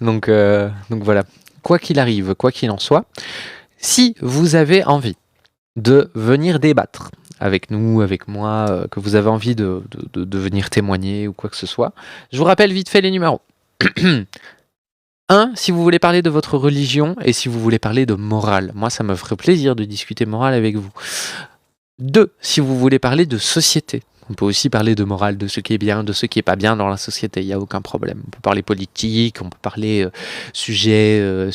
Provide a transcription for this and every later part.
Donc voilà. Quoi qu'il arrive, quoi qu'il en soit, si vous avez envie de venir débattre avec nous, avec moi, que vous avez envie de venir témoigner ou quoi que ce soit, je vous rappelle vite fait les numéros. 1, si vous voulez parler de votre religion et si vous voulez parler de morale. Moi, ça me ferait plaisir de discuter morale avec vous. 2, si vous voulez parler de société. On peut aussi parler de morale, de ce qui est bien, de ce qui est pas bien dans la société, il n'y a aucun problème. On peut parler politique, on peut parler sujets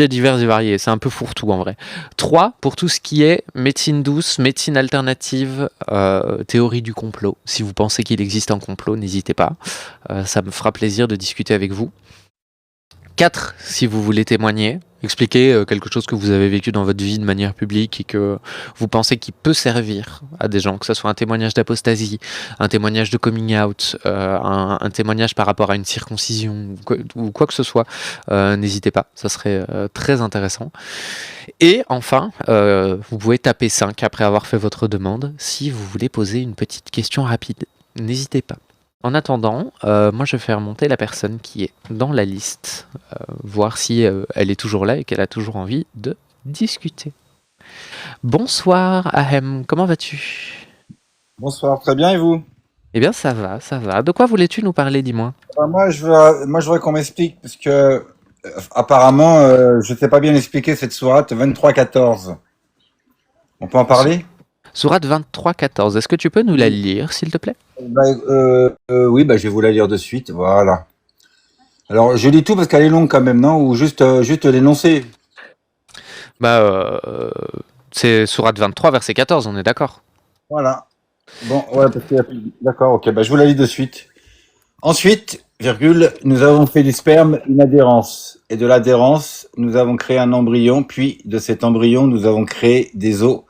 divers et variés, c'est un peu fourre-tout en vrai. 3, pour tout ce qui est médecine douce, médecine alternative, théorie du complot. Si vous pensez qu'il existe un complot, n'hésitez pas, ça me fera plaisir de discuter avec vous. 4, si vous voulez témoigner, expliquer quelque chose que vous avez vécu dans votre vie de manière publique et que vous pensez qu'il peut servir à des gens, que ce soit un témoignage d'apostasie, un témoignage de coming out, un témoignage par rapport à une circoncision ou quoi que ce soit, n'hésitez pas, ça serait très intéressant. Et enfin, vous pouvez taper 5 après avoir fait votre demande si vous voulez poser une petite question rapide. N'hésitez pas. En attendant, moi je vais faire monter la personne qui est dans la liste, voir si elle est toujours là et qu'elle a toujours envie de discuter. Bonsoir Ahem, comment vas-tu? Bonsoir, très bien, et vous? Eh bien ça va, ça va. De quoi voulais-tu nous parler, dis-moi? Je voudrais qu'on m'explique, parce que apparemment, je ne sais pas bien expliquer cette sourate 23-14. On peut en parler? Sourate 23-14, est-ce que tu peux nous la lire, s'il te plaît? Oui, je vais vous la lire de suite, voilà. Alors, je lis tout parce qu'elle est longue quand même, non? Ou juste l'énoncé? C'est Sourate 23, verset 14, on est d'accord? Voilà. Bon, ouais, d'accord, ok, je vous la lis de suite. Ensuite, virgule, nous avons fait du sperme une adhérence. Et de l'adhérence, nous avons créé un embryon, puis de cet embryon, nous avons créé des os.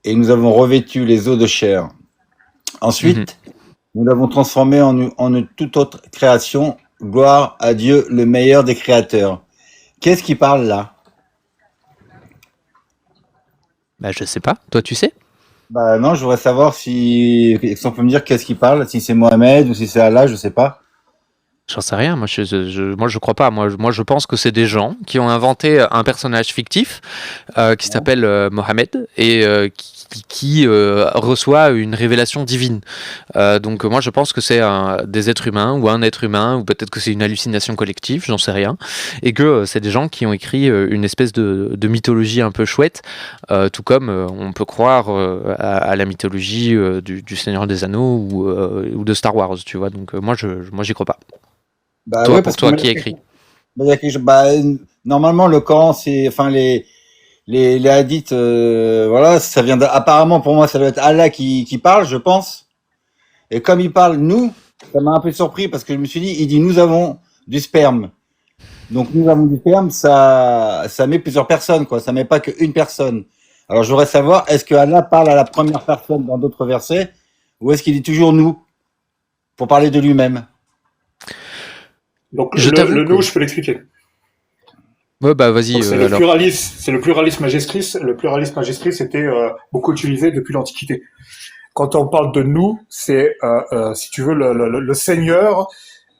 Et nous avons revêtu les os de chair. Ensuite, nous l'avons transformé en une toute autre création. Gloire à Dieu, le meilleur des créateurs. Qu'est-ce qui parle là? Je sais pas, toi tu sais? Non, je voudrais savoir si on peut me dire qu'est-ce qui parle, si c'est Mohamed ou si c'est Allah, je sais pas. J'en sais rien, moi je crois pas. Moi je pense que c'est des gens qui ont inventé un personnage fictif qui s'appelle Mohamed et qui reçoit une révélation divine. Donc moi je pense que c'est des êtres humains ou un être humain, ou peut-être que c'est une hallucination collective, j'en sais rien, et que c'est des gens qui ont écrit une espèce de mythologie un peu chouette, tout comme on peut croire à la mythologie du Seigneur des Anneaux ou de Star Wars, tu vois. Donc moi j'y crois pas. Toi, Ouais, pour parce toi, que qui écrit? Normalement le Coran, c'est, enfin les hadiths, voilà, ça vient apparemment pour moi ça doit être Allah qui parle, je pense. Et comme il parle nous, ça m'a un peu surpris parce que je me suis dit, il dit nous avons du sperme. Donc nous avons du sperme, ça met plusieurs personnes, quoi. Ça met pas qu'une personne. Alors je voudrais savoir, est-ce que Allah parle à la première personne dans d'autres versets, ou est-ce qu'il dit toujours nous pour parler de lui-même? Donc le nous, je peux l'expliquer. Ouais, vas-y. C'est le pluralisme magistris. Le pluralisme magistris était beaucoup utilisé depuis l'Antiquité. Quand on parle de nous, c'est, si tu veux, le Seigneur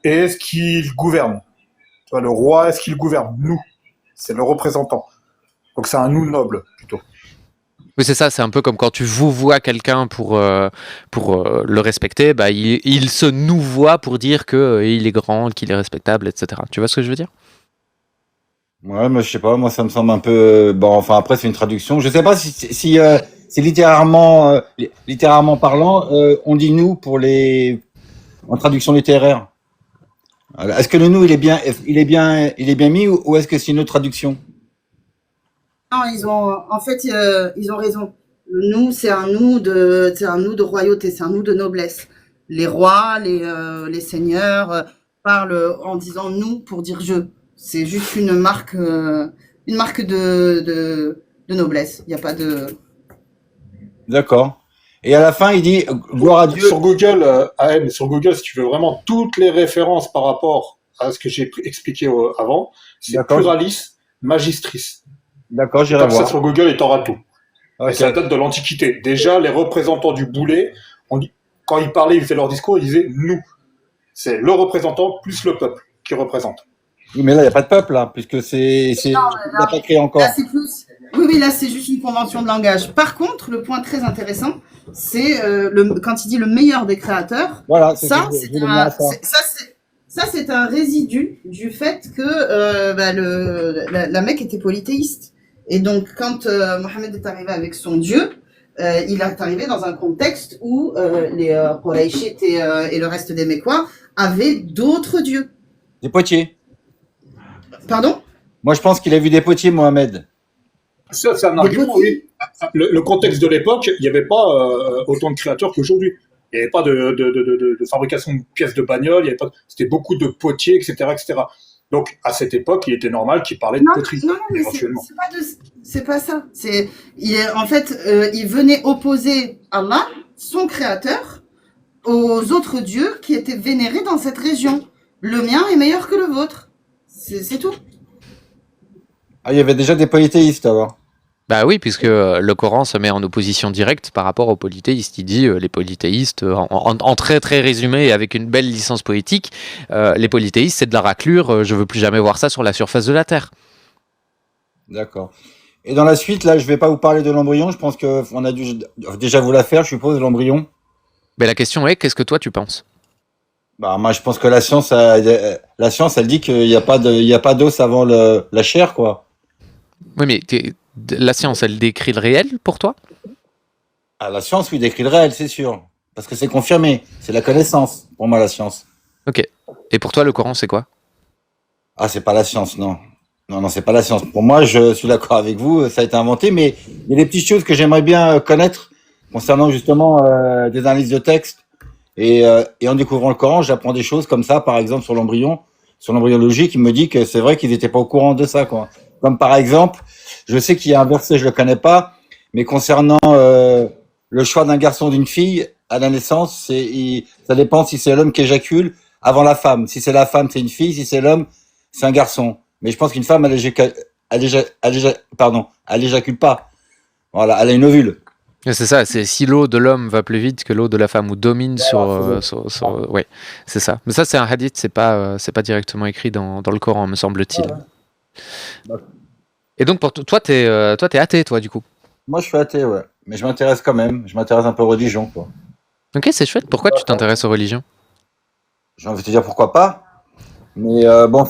et ce qu'il gouverne. Tu vois, le roi est ce qu'il gouverne. Nous, c'est le représentant. Donc c'est un nous noble, plutôt. Oui, c'est ça, c'est un peu comme quand tu vouvoies quelqu'un pour le respecter, il se nous voit pour dire qu'il est grand, qu'il est respectable, etc. Tu vois ce que je veux dire? Ouais, mais je sais pas, moi ça me semble un peu. Bon, enfin après c'est une traduction. Je sais pas si c'est littéralement parlant, on dit nous pour les en traduction littéraire. Est-ce que le nous il est bien mis ou est-ce que c'est une autre traduction? Non, ils ont raison. Le nous, c'est un nous de royauté, c'est un nous de noblesse. Les rois, les seigneurs parlent en disant nous pour dire je. C'est juste une marque de noblesse. Il n'y a pas de. D'accord. Et à la fin, il dit gloire à Dieu. Sur Google, sur Google, si tu veux vraiment toutes les références par rapport à ce que j'ai expliqué avant, c'est pluralis magistris. D'accord, j'irai voir. Ça sur Google et t'auras tout. Okay. Et ça date de l'Antiquité. Déjà, les représentants du boulet, quand ils parlaient, ils faisaient leur discours, ils disaient nous. C'est le représentant plus le peuple qui représente. Oui, mais là, il n'y a pas de peuple, là, puisque il Non, n'a pas créé encore. là, c'est plus. Oui, oui, là, c'est juste une convention de langage. Par contre, le point très intéressant, c'est quand il dit le meilleur des créateurs, Voilà, c'est ce que ça, je voulais venir à ça. c'est un résidu du fait que la Mecque était polythéiste. Et donc, quand Mohammed est arrivé avec son Dieu, il est arrivé dans un contexte où les Qurayshites et le reste des Mécois avaient d'autres dieux. Des potiers. Pardon? Moi, je pense qu'il a vu des potiers, Mohamed. Ça, c'est un argument, oui. Le contexte de l'époque, il n'y avait pas autant de créateurs qu'aujourd'hui. Il n'y avait pas de fabrication de pièces de bagnole, il y avait pas, c'était beaucoup de potiers, etc., etc. Donc, à cette époque, il était normal qu'il parlait de poterie, Non, mais éventuellement. c'est pas ça. En fait, il venait opposer Allah, son créateur, aux autres dieux qui étaient vénérés dans cette région. Le mien est meilleur que le vôtre. C'est tout. Ah, il y avait déjà des polythéistes, alors. Bah oui, puisque le Coran se met en opposition directe par rapport aux polythéistes. Il dit les polythéistes, en très très résumé et avec une belle licence poétique, les polythéistes c'est de la raclure, je veux plus jamais voir ça sur la surface de la Terre. D'accord. Et dans la suite, là, je vais pas vous parler de l'embryon. Je pense qu'on a dû déjà vous la faire, je suppose, l'embryon. Mais la question est, qu'est-ce que toi tu penses? Bah, moi, je pense que la science, elle dit qu'il n'y a pas d'os avant la chair, quoi. Oui, mais la science, elle décrit le réel pour toi? Ah, la science, oui, décrit le réel, c'est sûr. Parce que c'est confirmé. C'est la connaissance, pour moi, la science. Ok. Et pour toi, le Coran, c'est quoi? Ah, c'est pas la science, non. Non, c'est pas la science. Pour moi, je suis d'accord avec vous, ça a été inventé, mais il y a des petites choses que j'aimerais bien connaître concernant justement des analyses de texte. Et en découvrant le Coran, j'apprends des choses comme ça, par exemple sur l'embryologie, qui me dit que c'est vrai qu'ils n'étaient pas au courant de ça, quoi. Comme par exemple, je sais qu'il y a un verset, je le connais pas, mais concernant le choix d'un garçon ou d'une fille à la naissance, ça dépend si c'est l'homme qui éjacule avant la femme. Si c'est la femme, c'est une fille. Si c'est l'homme, c'est un garçon. Mais je pense qu'une femme, elle éjacule pas. Voilà, elle a une ovule. C'est ça, c'est si l'eau de l'homme va plus vite que l'eau de la femme ou domine ouais, c'est ça. Mais ça, c'est un hadith, c'est pas directement écrit dans le Coran, me semble-t-il. Ouais. Et donc, pour toi, t'es athée, toi, du coup. Moi, je suis athée, ouais. Mais je m'intéresse quand même. Je m'intéresse un peu aux religions, quoi. Ok, c'est chouette. Pourquoi tu t'intéresses aux religions? J'ai envie de te dire pourquoi pas. Mais bon,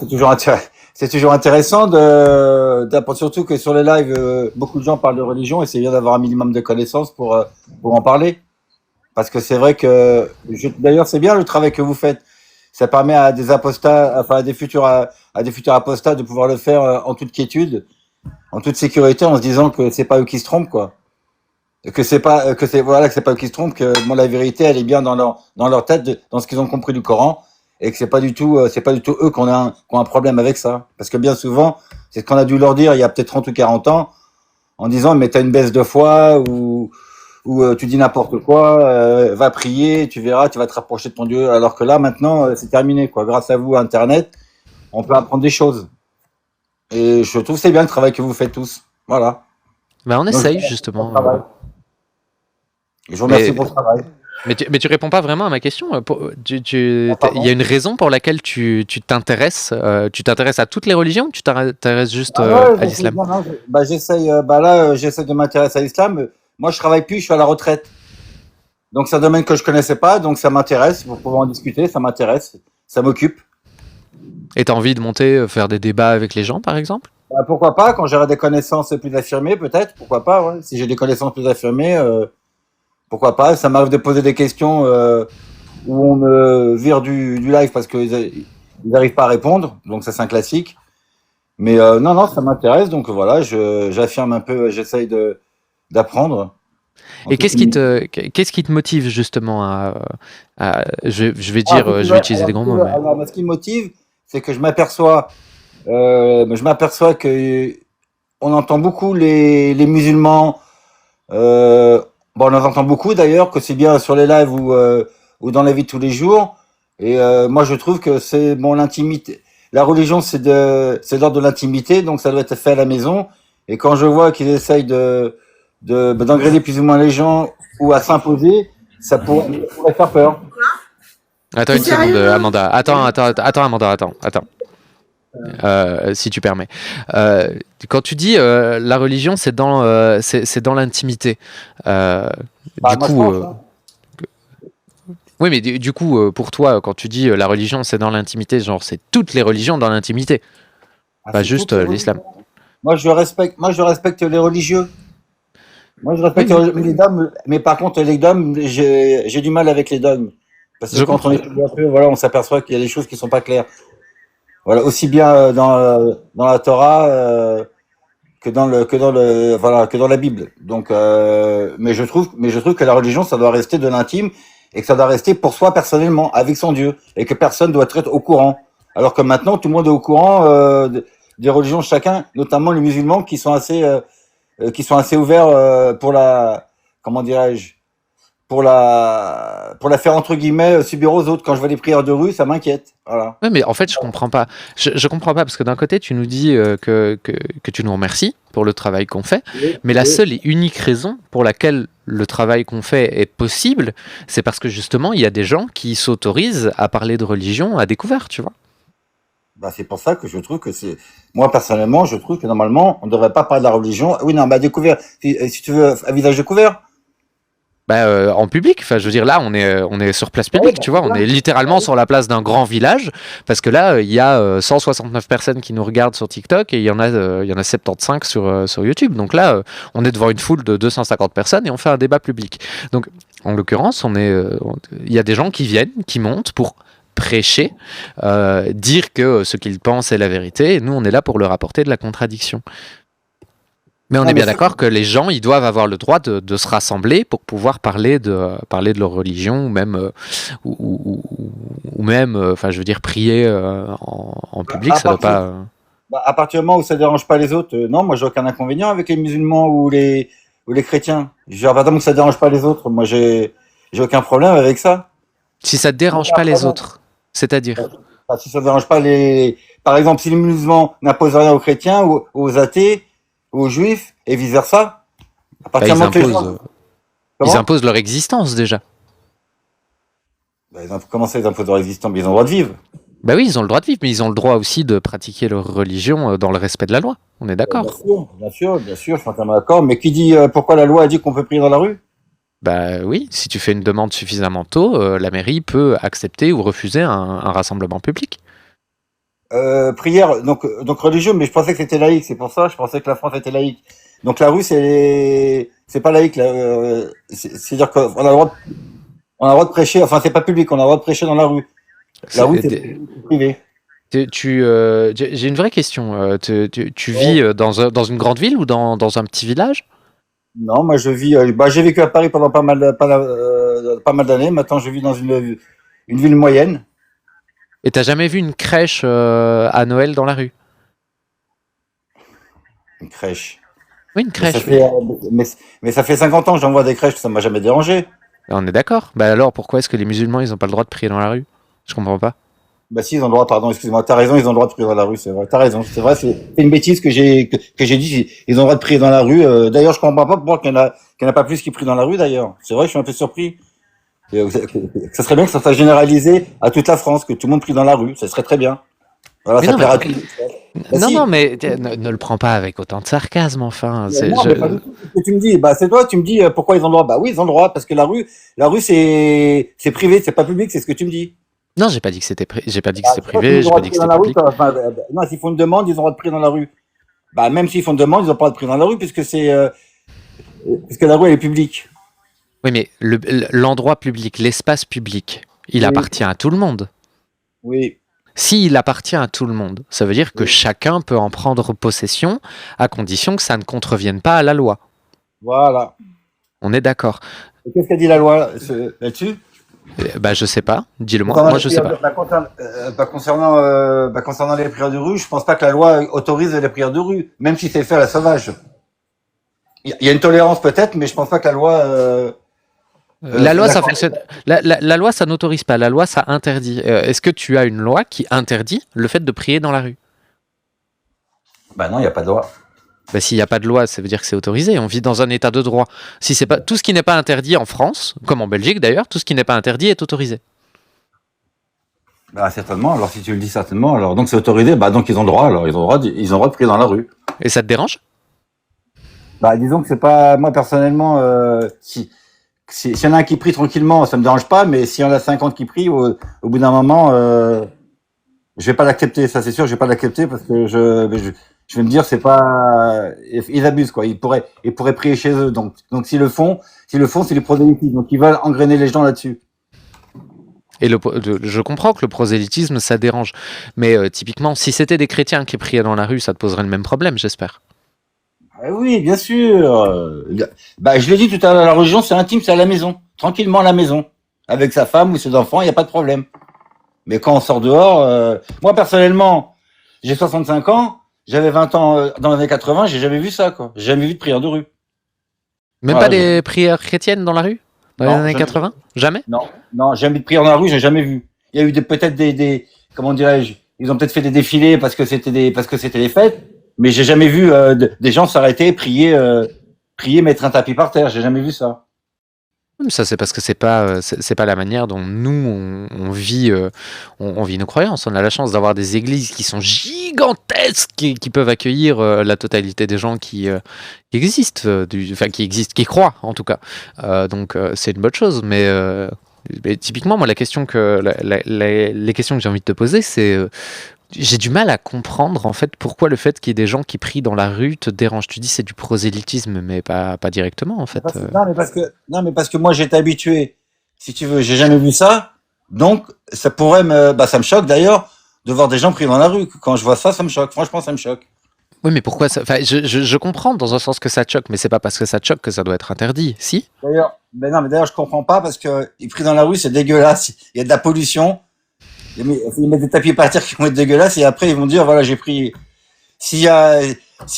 c'est toujours intéressant d'apprendre, surtout que sur les lives, beaucoup de gens parlent de religion et c'est bien d'avoir un minimum de connaissances pour en parler. Parce que c'est vrai que, d'ailleurs, c'est bien le travail que vous faites. Ça permet à des apostats, enfin à des futurs apostats de pouvoir le faire en toute quiétude, en toute sécurité, en se disant que c'est pas eux qui se trompent, quoi. Que c'est pas eux qui se trompent, que bon, la vérité, elle est bien dans leur tête, dans ce qu'ils ont compris du Coran, et que c'est pas du tout eux qui ont un problème avec ça. Parce que bien souvent, c'est ce qu'on a dû leur dire il y a peut-être 30 ou 40 ans, en disant mais t'as une baisse de foi ou tu dis n'importe quoi, va prier, tu verras, tu vas te rapprocher de ton Dieu. Alors que là, maintenant, c'est terminé, quoi. Grâce à vous, Internet, on peut apprendre des choses. Et je trouve que c'est bien le travail que vous faites tous. Voilà. Bah, on Donc, essaye, justement. Je vous remercie pour le travail. Mais tu réponds pas vraiment à ma question. Il y a une raison pour laquelle tu t'intéresses. Tu t'intéresses à toutes les religions ou tu t'intéresses juste à l'islam? J'essaie de m'intéresser à l'islam. Moi, je travaille plus, je suis à la retraite. Donc, c'est un domaine que je connaissais pas, donc ça m'intéresse. Pour pouvoir en discuter, ça m'intéresse, ça m'occupe. Et t'as envie de monter, faire des débats avec les gens, par exemple? Bah, pourquoi pas, quand j'aurai des connaissances plus affirmées, peut-être, pourquoi pas, ouais. Si j'ai des connaissances plus affirmées, pourquoi pas. Ça m'arrive de poser des questions où on me vire du live parce qu'ils n'arrivent pas à répondre, donc ça c'est un classique. Mais non, ça m'intéresse, donc voilà, j'affirme un peu, j'essaye d'apprendre. Et qu'est-ce qui te motive justement je vais utiliser des grands mots. Mais... Alors, ce qui me motive, c'est que je m'aperçois que on entend beaucoup les musulmans. On en entend beaucoup d'ailleurs, que c'est bien sur les lives ou dans la vie de tous les jours. Et moi, je trouve que c'est l'intimité. La religion, c'est l'ordre de l'intimité, donc ça doit être fait à la maison. Et quand je vois qu'ils essayent d'engrainer plus ou moins les gens ou à s'imposer, ça pourrait faire peur. Attends une seconde, Amanda. Attends, Amanda, attends. si tu permets. Quand tu dis la religion, c'est c'est dans l'intimité. Bah, Du moi, je coup, pense, hein. oui, mais du coup, pour toi, quand tu dis la religion, c'est dans l'intimité, genre c'est toutes les religions dans l'intimité, Ah, pas c'est juste toutes les l'islam. religions. Moi, je respecte les religieux. Moi, je Oui, respecte oui, les dogmes, mais par contre, les dogmes, j'ai du mal avec les dogmes. Parce que je quand on comprends. étudie un peu, voilà, on s'aperçoit qu'il y a des choses qui sont pas claires. Voilà, aussi bien dans la Torah que dans la Bible. Donc, mais je trouve que la religion, ça doit rester de l'intime et que ça doit rester pour soi personnellement, avec son Dieu, et que personne doit être au courant. Alors que maintenant, tout le monde est au courant des religions de chacun, notamment les musulmans qui sont assez ouverts pour la, comment dirais-je, pour la faire entre guillemets subir aux autres. Quand je vois des prières de rue, ça m'inquiète. Voilà. Oui, mais en fait, je comprends pas. Je comprends pas parce que d'un côté, tu nous dis que tu nous remercies pour le travail qu'on fait, Oui, mais la oui. seule et unique raison pour laquelle le travail qu'on fait est possible, c'est parce que justement, il y a des gens qui s'autorisent à parler de religion à découvert, tu vois. Bah, c'est pour ça que je trouve que c'est, moi personnellement, je trouve que normalement, on ne devrait pas parler de la religion. Oui, non, bah découvert. Si tu veux, à visage découvert. Bah, en public, enfin, je veux dire, là, on est sur place Ah oui, publique, bah, tu c'est vois, on bien. est Ah littéralement oui. sur la place d'un grand village, parce que là, il y a 169 personnes qui nous regardent sur TikTok et il y en a 75 sur YouTube. Donc là, on est devant une foule de 250 personnes et on fait un débat public. Donc, en l'occurrence, il y a des gens qui viennent, qui montent pour prêcher, dire que ce qu'ils pensent est la vérité, et nous, on est là pour leur apporter de la contradiction. Mais on Non, est mais bien ça, d'accord que les gens, ils doivent avoir le droit de se rassembler pour pouvoir parler de leur religion ou même, ou même, enfin, je veux dire, prier en public, à ça doit partir, pas. à partir du moment où ça dérange pas les autres, non, moi j'ai aucun inconvénient avec les musulmans ou les chrétiens. Je veux dire, à partir du moment où ça dérange pas les autres, moi j'ai aucun problème avec ça. Si ça te J'ai dérange aucun pas les problème. autres, c'est-à-dire, Enfin, si ça dérange pas les, par exemple, si les musulmans n'imposent rien aux chrétiens ou aux athées, ou aux juifs et vice versa, à bah, partir du moment que les gens, ils comment? imposent leur existence déjà. Bah, comment ça, ils imposent leur existence? Mais ils ont le droit de vivre. Bah oui, ils ont le droit de vivre, mais ils ont le droit aussi de pratiquer leur religion dans le respect de la loi. On est Bien d'accord. sûr, bien sûr, bien sûr, je suis entièrement d'accord. Mais qui dit, pourquoi la loi a dit qu'on peut prier dans la rue? Bah oui, si tu fais une demande suffisamment tôt, la mairie peut accepter ou refuser un rassemblement public. Prière, donc religieux, mais je pensais que c'était laïque, c'est pour ça, je pensais que la France était laïque. Donc la rue, c'est pas laïque, là, c'est-à-dire qu'on a le droit, on a le droit de prêcher, enfin c'est pas public, on a le droit de prêcher dans la rue. La rue, c'est privé. J'ai une vraie question. Tu vis Ouais. dans une grande ville ou dans un petit village? Non, moi je vis, bah, j'ai vécu à Paris pendant pas mal d'années. Maintenant, je vis dans une ville moyenne. Et t'as jamais vu une crèche à Noël dans la rue? Une crèche. Oui, une Mais ça crèche, oui. fait, mais, mais ça fait 50 ans que j'envoie des crèches, ça m'a jamais dérangé. On est d'accord. Bah alors, pourquoi est-ce que les musulmans, ils ont pas le droit de prier dans la rue? Je comprends pas. Bah si, ils ont le droit, pardon, excuse-moi, t'as raison, ils ont le droit de prier dans la rue, c'est vrai, t'as raison, c'est vrai, c'est une bêtise que j'ai dit, ils ont le droit de prier dans la rue. D'ailleurs, je comprends pas pourquoi qu'il y en a pas plus qui prient dans la rue, d'ailleurs. C'est vrai, je suis un peu surpris. Que ça serait bien que ça soit généralisé à toute la France, que tout le monde prie dans la rue, ça serait très bien. Voilà, Mais ça non, mais plaira à tout le monde. Bah non, non, si. mais ne le prends pas avec autant de sarcasme, enfin. Non, mais pas du tout. C'est ce que tu me dis. Bah, c'est toi, tu me dis pourquoi ils ont le droit. Bah oui, ils ont le droit parce que la rue c'est privé, c'est pas public, c'est ce que tu me dis. Non, j'ai pas dit que c'était j'ai pas dit que Bah, c'était c'est toi qui ont privé, le j'ai droit pas de dit que prier dans c'était la rue. public. Non, s'ils font une demande, ils ont le droit de prier dans la rue. Bah, même s'ils font une demande, ils ont pas le droit de prier dans la rue puisque la rue elle est publique. Oui, mais l'endroit public, l'espace public, il Oui, appartient à tout le monde. oui, S'il appartient à tout le monde, ça veut dire que oui. chacun peut en prendre possession à condition que ça ne contrevienne pas à la loi. Voilà. On est d'accord. Et qu'est-ce qu'a dit la loi là-dessus? Bah, je sais pas. Dis-le-moi. Concernant Moi, les je sais prières pas. concernant les prières de rue, je pense pas que la loi autorise les prières de rue, même si c'est fait à la sauvage. Il y a une tolérance peut-être, mais je pense pas que la loi. La loi, ça D'accord. fonctionne. La loi, ça n'autorise pas. La loi, ça interdit. Est-ce que tu as une loi qui interdit le fait de prier dans la rue? Bah non, il y a pas de loi. Bah, s'il n'y a pas de loi, ça veut dire que c'est autorisé. On vit dans un état de droit. Si c'est pas tout ce qui n'est pas interdit en France, comme en Belgique d'ailleurs, tout ce qui n'est pas interdit est autorisé. Bah, certainement. Alors, si tu le dis certainement, alors, donc c'est autorisé, bah, donc ils ont le droit, alors, ils ont le droit de prier dans la rue. Et ça te dérange? Bah, disons que c'est pas, moi, personnellement, s'il y en a un qui prie tranquillement, ça me dérange pas, mais s'il y en a 50 qui prient, au bout d'un moment, je vais pas l'accepter, ça c'est sûr, je vais pas l'accepter parce que je vais me dire, c'est pas, ils abusent, quoi. Ils pourraient prier chez eux. Donc s'ils le font, c'est du prosélytisme. Donc ils veulent engrainer les gens là-dessus. Et je comprends que le prosélytisme, ça dérange. Mais typiquement, si c'était des chrétiens qui priaient dans la rue, ça te poserait le même problème, j'espère. Ah oui, bien sûr. Bah, je l'ai dit tout à l'heure, la religion, c'est intime, c'est à la maison. Tranquillement à la maison. Avec sa femme ou ses enfants, il n'y a pas de problème. Mais quand on sort dehors, moi personnellement, j'ai 65 ans, j'avais 20 ans dans les années 80, j'ai jamais vu ça, quoi. J'ai jamais vu de prière de rue. Même Voilà, pas des prières chrétiennes dans la rue? Dans les Non, années jamais. 80? Jamais? Non, jamais de prière dans la rue, j'ai jamais vu. Il y a eu peut-être des, comment dirais-je, ils ont peut-être fait des défilés parce que c'était les fêtes, mais j'ai jamais vu des gens s'arrêter, prier, mettre un tapis par terre. J'ai jamais vu ça. Ça, c'est parce que c'est pas la manière dont nous on vit, on vit nos croyances. On a la chance d'avoir des églises qui sont gigantesques, qui peuvent accueillir la totalité des gens qui existent, qui croient en tout cas. Donc c'est une bonne chose. Mais typiquement, moi, les questions que j'ai envie de te poser, c'est j'ai du mal à comprendre en fait pourquoi le fait qu'il y ait des gens qui prient dans la rue te dérange. Tu dis c'est du prosélytisme, mais pas directement en fait. Non, mais parce que moi, j'étais habitué. Si tu veux, j'ai jamais vu ça. Donc, ça pourrait ça me choque d'ailleurs de voir des gens prier dans la rue. Quand je vois ça, ça me choque. Franchement, ça me choque. Oui, mais pourquoi ça? Enfin, je comprends dans un sens que ça te choque, mais c'est pas parce que ça te choque que ça doit être interdit, si? Mais d'ailleurs, je comprends pas parce que ils prient dans la rue, c'est dégueulasse. Il y a de la pollution. Ils mettent des tapis par terre qui vont être dégueulasses et après ils vont dire voilà, j'ai prié. S'il y a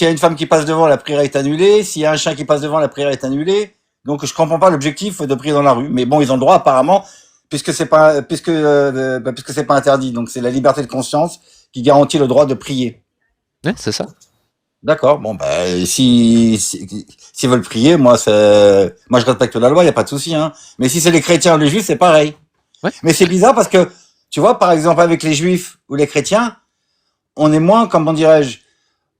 une femme qui passe devant, la prière est annulée. S'il y a un chien qui passe devant, la prière est annulée. Donc je comprends pas l'objectif de prier dans la rue. Mais bon, ils ont le droit apparemment puisque c'est pas interdit. Donc c'est la liberté de conscience qui garantit le droit de prier. Ouais, c'est ça. D'accord. Bon s'ils veulent prier, moi je respecte la loi, il y a pas de souci hein. Mais si c'est les chrétiens ou les juifs, c'est pareil. Ouais. Mais c'est bizarre parce que tu vois, par exemple, avec les juifs ou les chrétiens, on est moins, comment dirais-je,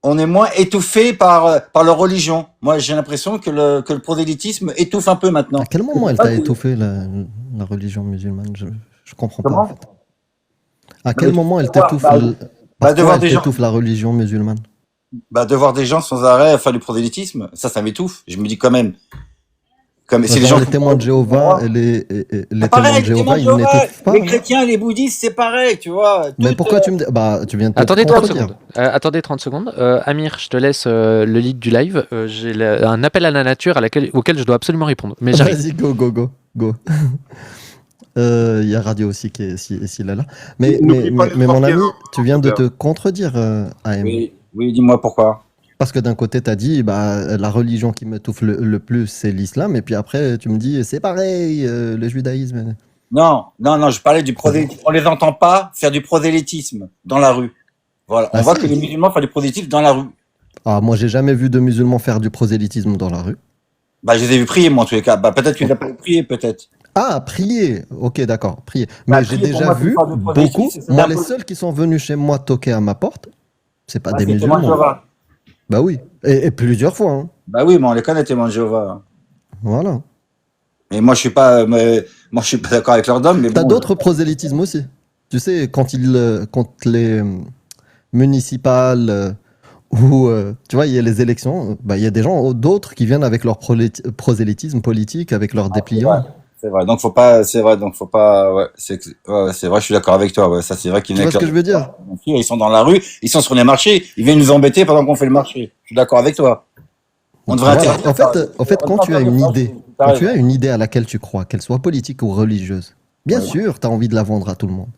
on est moins étouffé par leur religion. Moi, j'ai l'impression que le prosélytisme étouffe un peu maintenant. À quel moment elle t'a étouffé la religion musulmane? Je comprends pas Comment en fait. À quel moment elle t'étouffe de voir des gens, t'étouffe la religion musulmane? de voir des gens sans arrêt faire du prosélytisme, ça m'étouffe. Je me dis quand même, C'est les gens les témoins de Jéhovah et les témoins de Jéhovah, ils n'étouffent pas. Les chrétiens et les bouddhistes, c'est pareil, tu vois. Mais pourquoi tu me dis... Bah, tu viens de te Attendez 30 contredire. secondes. Attendez 30 secondes. Amir, je te laisse le lead du live. J'ai un appel à la nature auquel je dois absolument répondre. Mais j'arrive. Vas-y, go. Il y a Radio aussi qui est ici là. Mais mon ami, tu viens de te contredire, AM. Oui, dis-moi pourquoi. Parce que d'un côté, tu as dit, la religion qui me touffe le plus, c'est l'islam. Et puis après, tu me dis, c'est pareil, le judaïsme. Non, je parlais du prosélytisme. On les entend pas faire du prosélytisme dans la rue. Voilà. On voit que les musulmans font du prosélytisme dans la rue. Ah, moi, j'ai jamais vu de musulmans faire du prosélytisme dans la rue. Bah, je les ai vus prier, moi, en tous les cas. Bah, peut-être que tu n'as pas prié, peut-être. Ah, prier. Ok, d'accord, prier. Mais j'ai déjà vu beaucoup. Moi, les seuls qui sont venus chez moi toquer à ma porte, c'est pas des musulmans. Jéhovah. Bah oui. Et plusieurs fois. Hein. Bah oui, mais on les connaît, témoins de Jéhovah. Voilà. Et moi, je suis pas d'accord avec leur dogme, mais T'as bon, d'autres prosélytismes aussi. Tu sais, quand les municipales ou tu vois, il y a les élections, il y a des gens, d'autres qui viennent avec leur prosélytisme politique, avec leur dépliant. C'est vrai. Donc faut pas. Ouais, c'est vrai. Je suis d'accord avec toi. Ouais, ça, c'est vrai qu'ils. Tu vois ce que je veux dire? Ils sont dans la rue, ils sont sur les marchés, ils viennent nous embêter pendant qu'on fait le marché. Je suis d'accord avec toi. On devrait interdire. En fait, quand tu as une idée à laquelle tu crois, qu'elle soit politique ou religieuse, bien sûr, tu as envie de la vendre à tout le monde.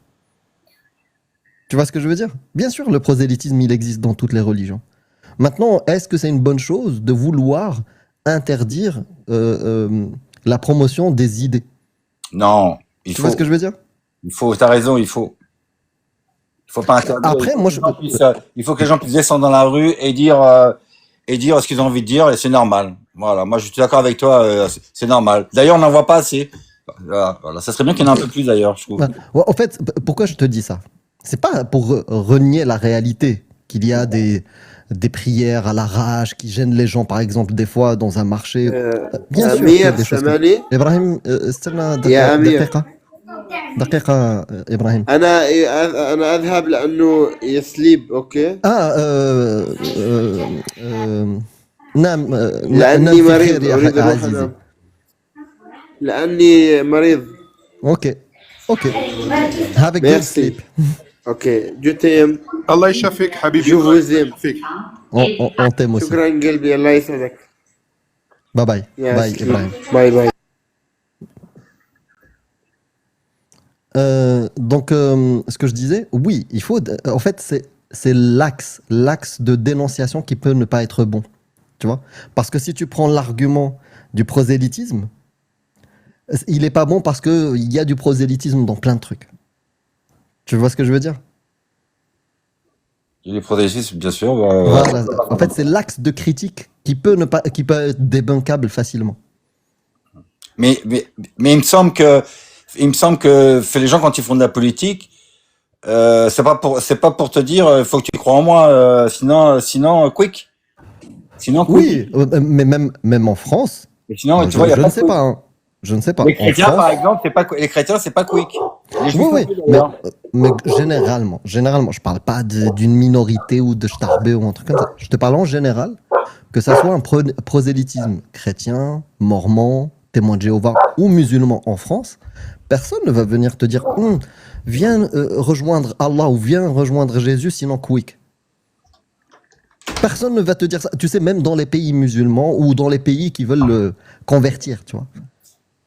Tu vois ce que je veux dire? Bien sûr, le prosélytisme, il existe dans toutes les religions. Maintenant, est-ce que c'est une bonne chose de vouloir interdire la promotion des idées? Non, tu vois ce que je veux dire? T'as raison, il faut pas interdire. Après, il faut que les gens puissent descendre dans la rue et dire ce qu'ils ont envie de dire, et c'est normal. Voilà, moi je suis d'accord avec toi, c'est normal. D'ailleurs, on n'en voit pas assez. Voilà. Ça serait bien qu'il y en ait un peu plus d'ailleurs, je trouve. Ouais, en fait, pourquoi je te dis ça? C'est pas pour renier la réalité qu'il y a des prières à l'arrache qui gênent les gens, par exemple, des fois dans un marché. Bien sûr qu'il y a أمير des choses. سامعني Ibrahim, استنى يا أمير دقيقة إبراهيم. أنا أذهب لأنه يسليب أوكي نعم لأني نام في مريض خير يا أريد أروح عزيزي. أنام لأني مريض اوكي have a good ميرسي sleep. أوكي جو تيم الله يشفيك حبيبي. جو فوزيم يشفيك. on t'aime aussi. شكرا قلبي الله يسعدك Bye bye. يا Bye Ibrahim. باي باي Donc, ce que je disais, oui, il faut. En fait, c'est l'axe de dénonciation qui peut ne pas être bon. Tu vois? Parce que si tu prends l'argument du prosélytisme, il n'est pas bon parce qu'il y a du prosélytisme dans plein de trucs. Tu vois ce que je veux dire? Il est prosélytisme, bien sûr. Voilà. En fait, c'est l'axe de critique qui peut être débunkable facilement. Mais il me semble que les gens quand ils font de la politique, c'est pas pour te dire faut que tu crois en moi, sinon quick. Sinon quick. Oui, mais même en France, Et sinon, tu je, vois, il y a je pas ne de sais quick. pas. Hein. Je ne sais pas. Les En chrétiens, France, par exemple, les chrétiens, c'est pas quick. Les juifs oui, non oui, plus, d'ailleurs. mais généralement, je parle pas d'une minorité ou de starbé ou un truc comme ça. Je te parle en général, que ça soit un prosélytisme chrétien, mormon, témoin de Jéhovah ou musulman en France, personne ne va venir te dire viens rejoindre Allah ou viens rejoindre Jésus, sinon quick. Personne ne va te dire ça. Tu sais, même dans les pays musulmans ou dans les pays qui veulent le convertir, tu vois.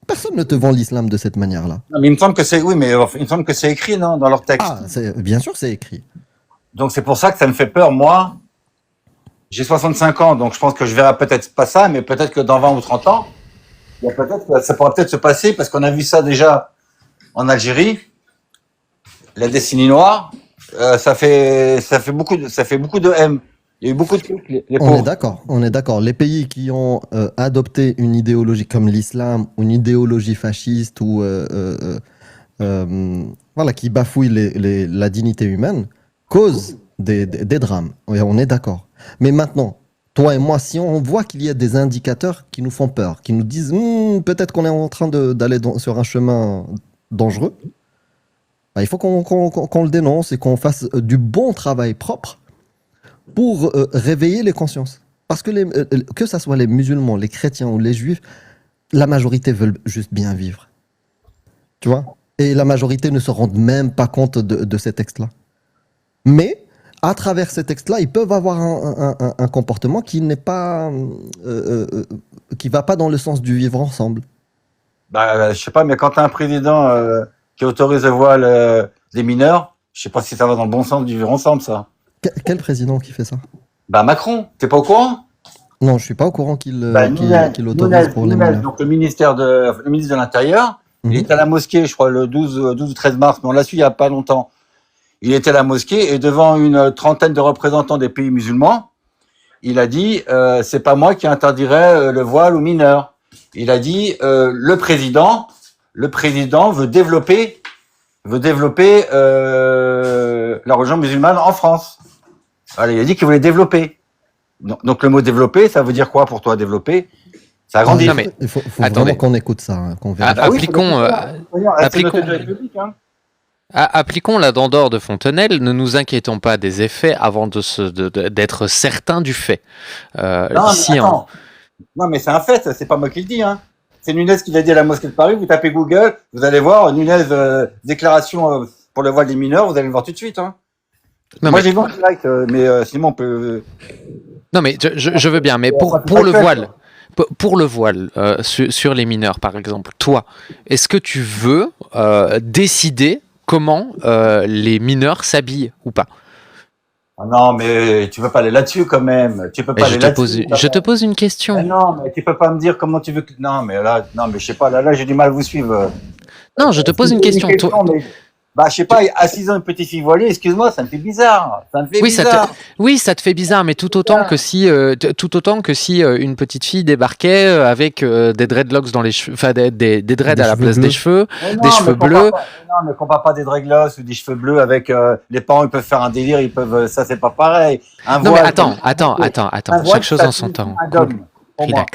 Personne ne te vend l'islam de cette manière-là. Non, mais il me semble que c'est écrit, non, dans leur texte. Ah, bien sûr, c'est écrit. Donc c'est pour ça que ça me fait peur. Moi, j'ai 65 ans, donc je pense que je verrai peut-être pas ça, mais peut-être que dans 20 ou 30 ans, ça pourra peut-être se passer parce qu'on a vu ça déjà en Algérie, la décennie noire. Ça fait beaucoup de haine. Il y a eu beaucoup de trucs. Les On pauvres. est d'accord. Les pays qui ont adopté une idéologie comme l'islam, ou une idéologie fasciste, ou voilà, qui bafouille la dignité humaine, causent des drames. Oui, on est d'accord. Mais maintenant, toi et moi, si on voit qu'il y a des indicateurs qui nous font peur, qui nous disent peut-être qu'on est en train d'aller sur un chemin dangereux, bah, il faut qu'on le dénonce et qu'on fasse du bon travail propre pour réveiller les consciences. Parce que que ce soit les musulmans, les chrétiens ou les juifs, la majorité veulent juste bien vivre. Tu vois? Et la majorité ne se rend même pas compte de ces textes-là. Mais, à travers ces textes-là, ils peuvent avoir un comportement qui n'est pas... qui va pas dans le sens du vivre ensemble. Bah, je sais pas, mais quand tu as un président qui autorise le voile des mineurs, je sais pas si ça va dans le bon sens du vivre ensemble, ça. Quel président qui fait ça? Bah Macron, t'es pas au courant? Non, je suis pas au courant qu'il Nunez, autorise pour les mineurs. donc le ministre de l'Intérieur, il était à la mosquée, je crois, le 12 ou 13 mars, mais on l'a su il y a pas longtemps. Il était à la mosquée et devant une trentaine de représentants des pays musulmans, il a dit c'est pas moi qui interdirais le voile aux mineurs. Il a dit le président veut développer la religion musulmane en France. Voilà, il a dit qu'il voulait développer. Donc le mot développer, ça veut dire quoi pour toi, développer? Ça agrandit. Non, mais Il faut attendez. vraiment qu'on écoute ça, hein, qu'on vérifie. Ah, appliquons, appliquons la dent d'or de Fontenelle, ne nous inquiétons pas des effets avant d'être certains du fait. Non, Ici, mais attends. Non, mais c'est un fait, c'est pas moi qui le dis. Hein. C'est Nunez qui l'a dit à la mosquée de Paris. Vous tapez Google, vous allez voir Nunez déclaration pour le voile des mineurs, vous allez le voir tout de suite. Hein. Non, Moi mais- j'ai vu en direct, mais sinon on peut. Non, mais je veux bien, mais pour le voile, pour le voile sur les mineurs, par exemple, toi, est-ce que tu veux décider comment les mineurs s'habillent ou pas? Ah non, mais tu peux pas aller là-dessus quand même. Tu peux Mais pas aller là-dessus. je te pose une Ah question. non, mais tu peux pas me dire comment tu veux que. Non, mais là, je sais pas. Là, j'ai du mal à vous suivre. Non, je te pose une question. Toi, Bah, je sais pas, assise dans une petite fille voilée, excuse-moi, ça me fait bizarre. Ça me fait Oui, bizarre. ça te fait bizarre, mais tout autant que si, une petite fille débarquait avec des dreadlocks dans les cheveux, enfin des dreads Des à la cheveux place des bleus. cheveux, Mais non, des cheveux bleus. Non, mais compare pas des dreadlocks ou des cheveux bleus avec les parents, ils peuvent faire un délire, ils peuvent, ça c'est pas pareil. Un Non, mais voile, attends, un voile, chaque chose ça en son signifie temps. un Cool. dogme, pour moi.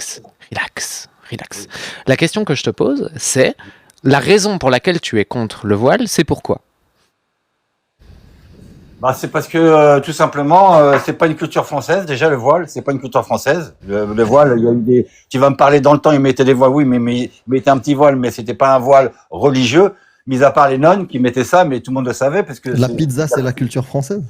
Relax. La question que je te pose, c'est la raison pour laquelle tu es contre le voile, c'est pourquoi? Bah, c'est parce que tout simplement, c'est pas une culture française. Déjà, le voile, c'est pas une culture française. Le voile, il y a eu des. Tu vas me parler dans le temps, ils mettaient des voiles, oui, mais ils mettaient un petit voile, mais c'était pas un voile religieux. Mis à part les nonnes qui mettaient ça, mais tout le monde le savait parce que La pizza, c'est la culture française.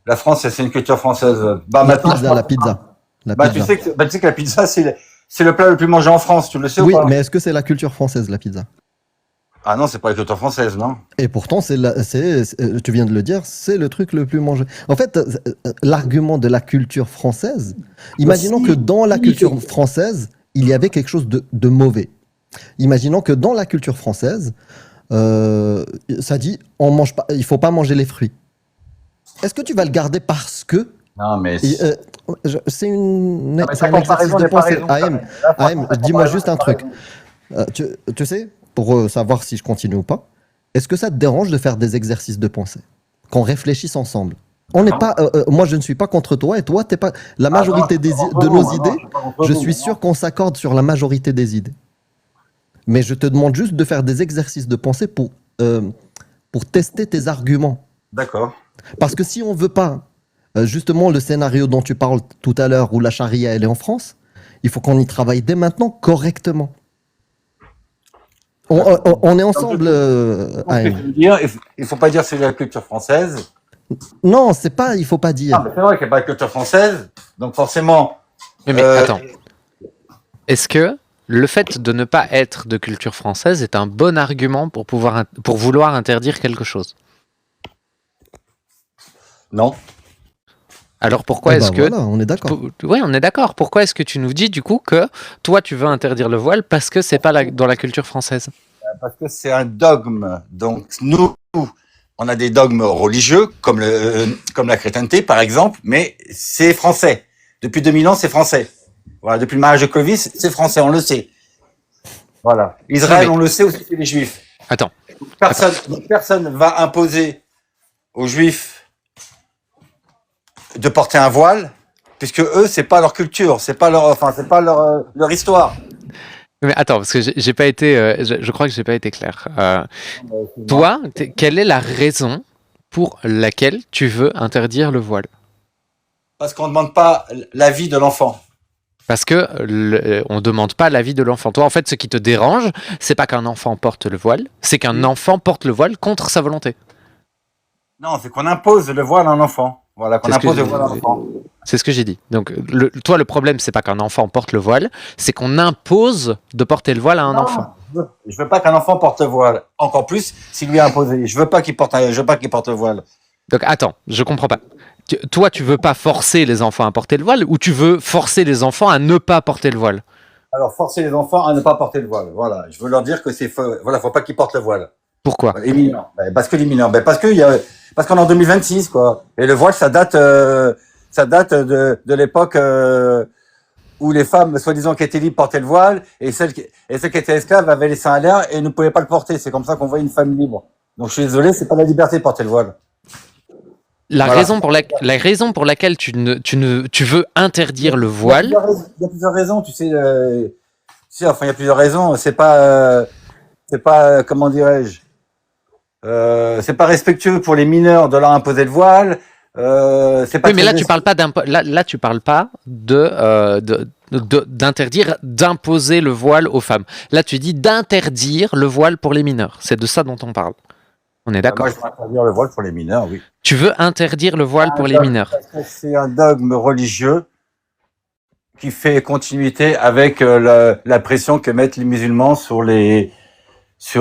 la France, c'est une culture française. Bah La maintenant, pizza, la pizza. La bah pizza. tu sais que la pizza, c'est le plat le plus mangé en France. Tu le sais Oui, ou pas? mais est-ce que c'est la culture française, la pizza? Ah non, c'est pas la culture française, non. Et pourtant, tu viens de le dire, c'est le truc le plus mangé. En fait, l'argument de la culture française, imaginons si, que dans la si, culture c'est- française, il y avait quelque chose de mauvais. Imaginons que dans la culture française, ça dit, on mange pas, il faut pas manger les fruits. Est-ce que tu vas le garder parce que Non, mais. c'est une, Non, mais c'est ta un exercice comparaison de n'est pas pensée. raison. AM, Là, franchement, ta dis-moi comparaison juste n'est un pas truc. raison. Tu sais, pour savoir si je continue ou pas, est-ce que ça te dérange de faire des exercices de pensée? Qu'on réfléchisse ensemble. On n'est Non. pas, moi je ne suis pas contre toi et toi t'es pas. La Ah non, majorité je suis pas contre de vous, nos non, idées, je suis pas contre je vous, suis non. sûr qu'on s'accorde sur la majorité des idées. Mais je te demande juste de faire des exercices de pensée pour tester tes arguments. D'accord. Parce que si on veut pas, justement, le scénario dont tu parles tout à l'heure où la charia elle est en France, il faut qu'on y travaille dès maintenant correctement. On est ensemble. Ce que AM. je veux dire, il faut pas dire que c'est la culture française. Non, c'est pas, il faut pas Ah, dire. mais c'est vrai qu'il n'y a pas de culture française, donc forcément. Mais Euh, attends, est-ce que le fait de ne pas être de culture française est un bon argument pour vouloir interdire quelque chose? Non. Alors pourquoi Eh est-ce ben que... voilà, on est d'accord. Oui, on est d'accord. Pourquoi est-ce que tu nous dis du coup que toi tu veux interdire le voile parce que c'est pas dans la culture française? Parce que c'est un dogme. Donc nous, on a des dogmes religieux, comme la chrétienté par exemple, mais c'est français. Depuis 2000 ans, c'est français. Voilà, depuis le mariage de Clovis, c'est français, on le sait. Voilà. Israël, Non, mais- on le sait aussi, c'est les Juifs. Attends, Personne va imposer aux Juifs de porter un voile, puisque eux, c'est pas leur culture, c'est pas leur histoire. mais attends, parce que j'ai pas été, je crois que j'ai pas été clair. Toi, quelle est la raison pour laquelle tu veux interdire le voile? Parce qu'on ne demande pas l'avis de l'enfant. Parce que on demande pas l'avis de l'enfant. Toi, en fait, ce qui te dérange, c'est pas qu'un enfant porte le voile, c'est qu'un enfant porte le voile contre sa volonté. Non, c'est qu'on impose le voile à un enfant. Voilà, qu'on C'est ce que impose le j'ai- voile à un enfant. C'est ce que j'ai dit. Donc, toi, le problème, c'est pas qu'un enfant porte le voile, c'est qu'on impose de porter le voile à un enfant. Je veux pas qu'un enfant porte le voile. Encore plus s'il lui a imposé. Je veux pas qu'il porte le voile. Donc, attends, je comprends pas. Toi, tu veux pas forcer les enfants à porter le voile ou tu veux forcer les enfants à ne pas porter le voile? Alors, forcer les enfants à ne pas porter le voile. Voilà. Je veux leur dire que c'est faux. Voilà, faut pas qu'ils portent le voile. Pourquoi? Les mineurs. Parce que les mineurs. Parce qu'on est en 2026, quoi. Et le voile, ça date de l'époque où les femmes, soi-disant, qui étaient libres, portaient le voile, et celles qui étaient esclaves avaient les seins à l'air et ne pouvaient pas le porter. C'est comme ça qu'on voit une femme libre. Donc, je suis désolé, c'est pas la liberté de porter le voile. La Voilà. raison pour laquelle tu veux interdire le voile, Il y a plusieurs raisons, tu sais. Il y a plusieurs raisons. C'est pas, comment dirais-je, c'est pas respectueux pour les mineurs de leur imposer le voile. C'est pas oui, mais très là tu parles pas là tu parles pas d'interdire, d'imposer le voile aux femmes. Là tu dis d'interdire le voile pour les mineurs. C'est de ça dont on parle. On est d'accord. Moi, je veux interdire le voile pour les mineurs, oui. Tu veux interdire le voile pour les mineurs. Parce que c'est un dogme religieux qui fait continuité avec la pression que mettent les musulmans sur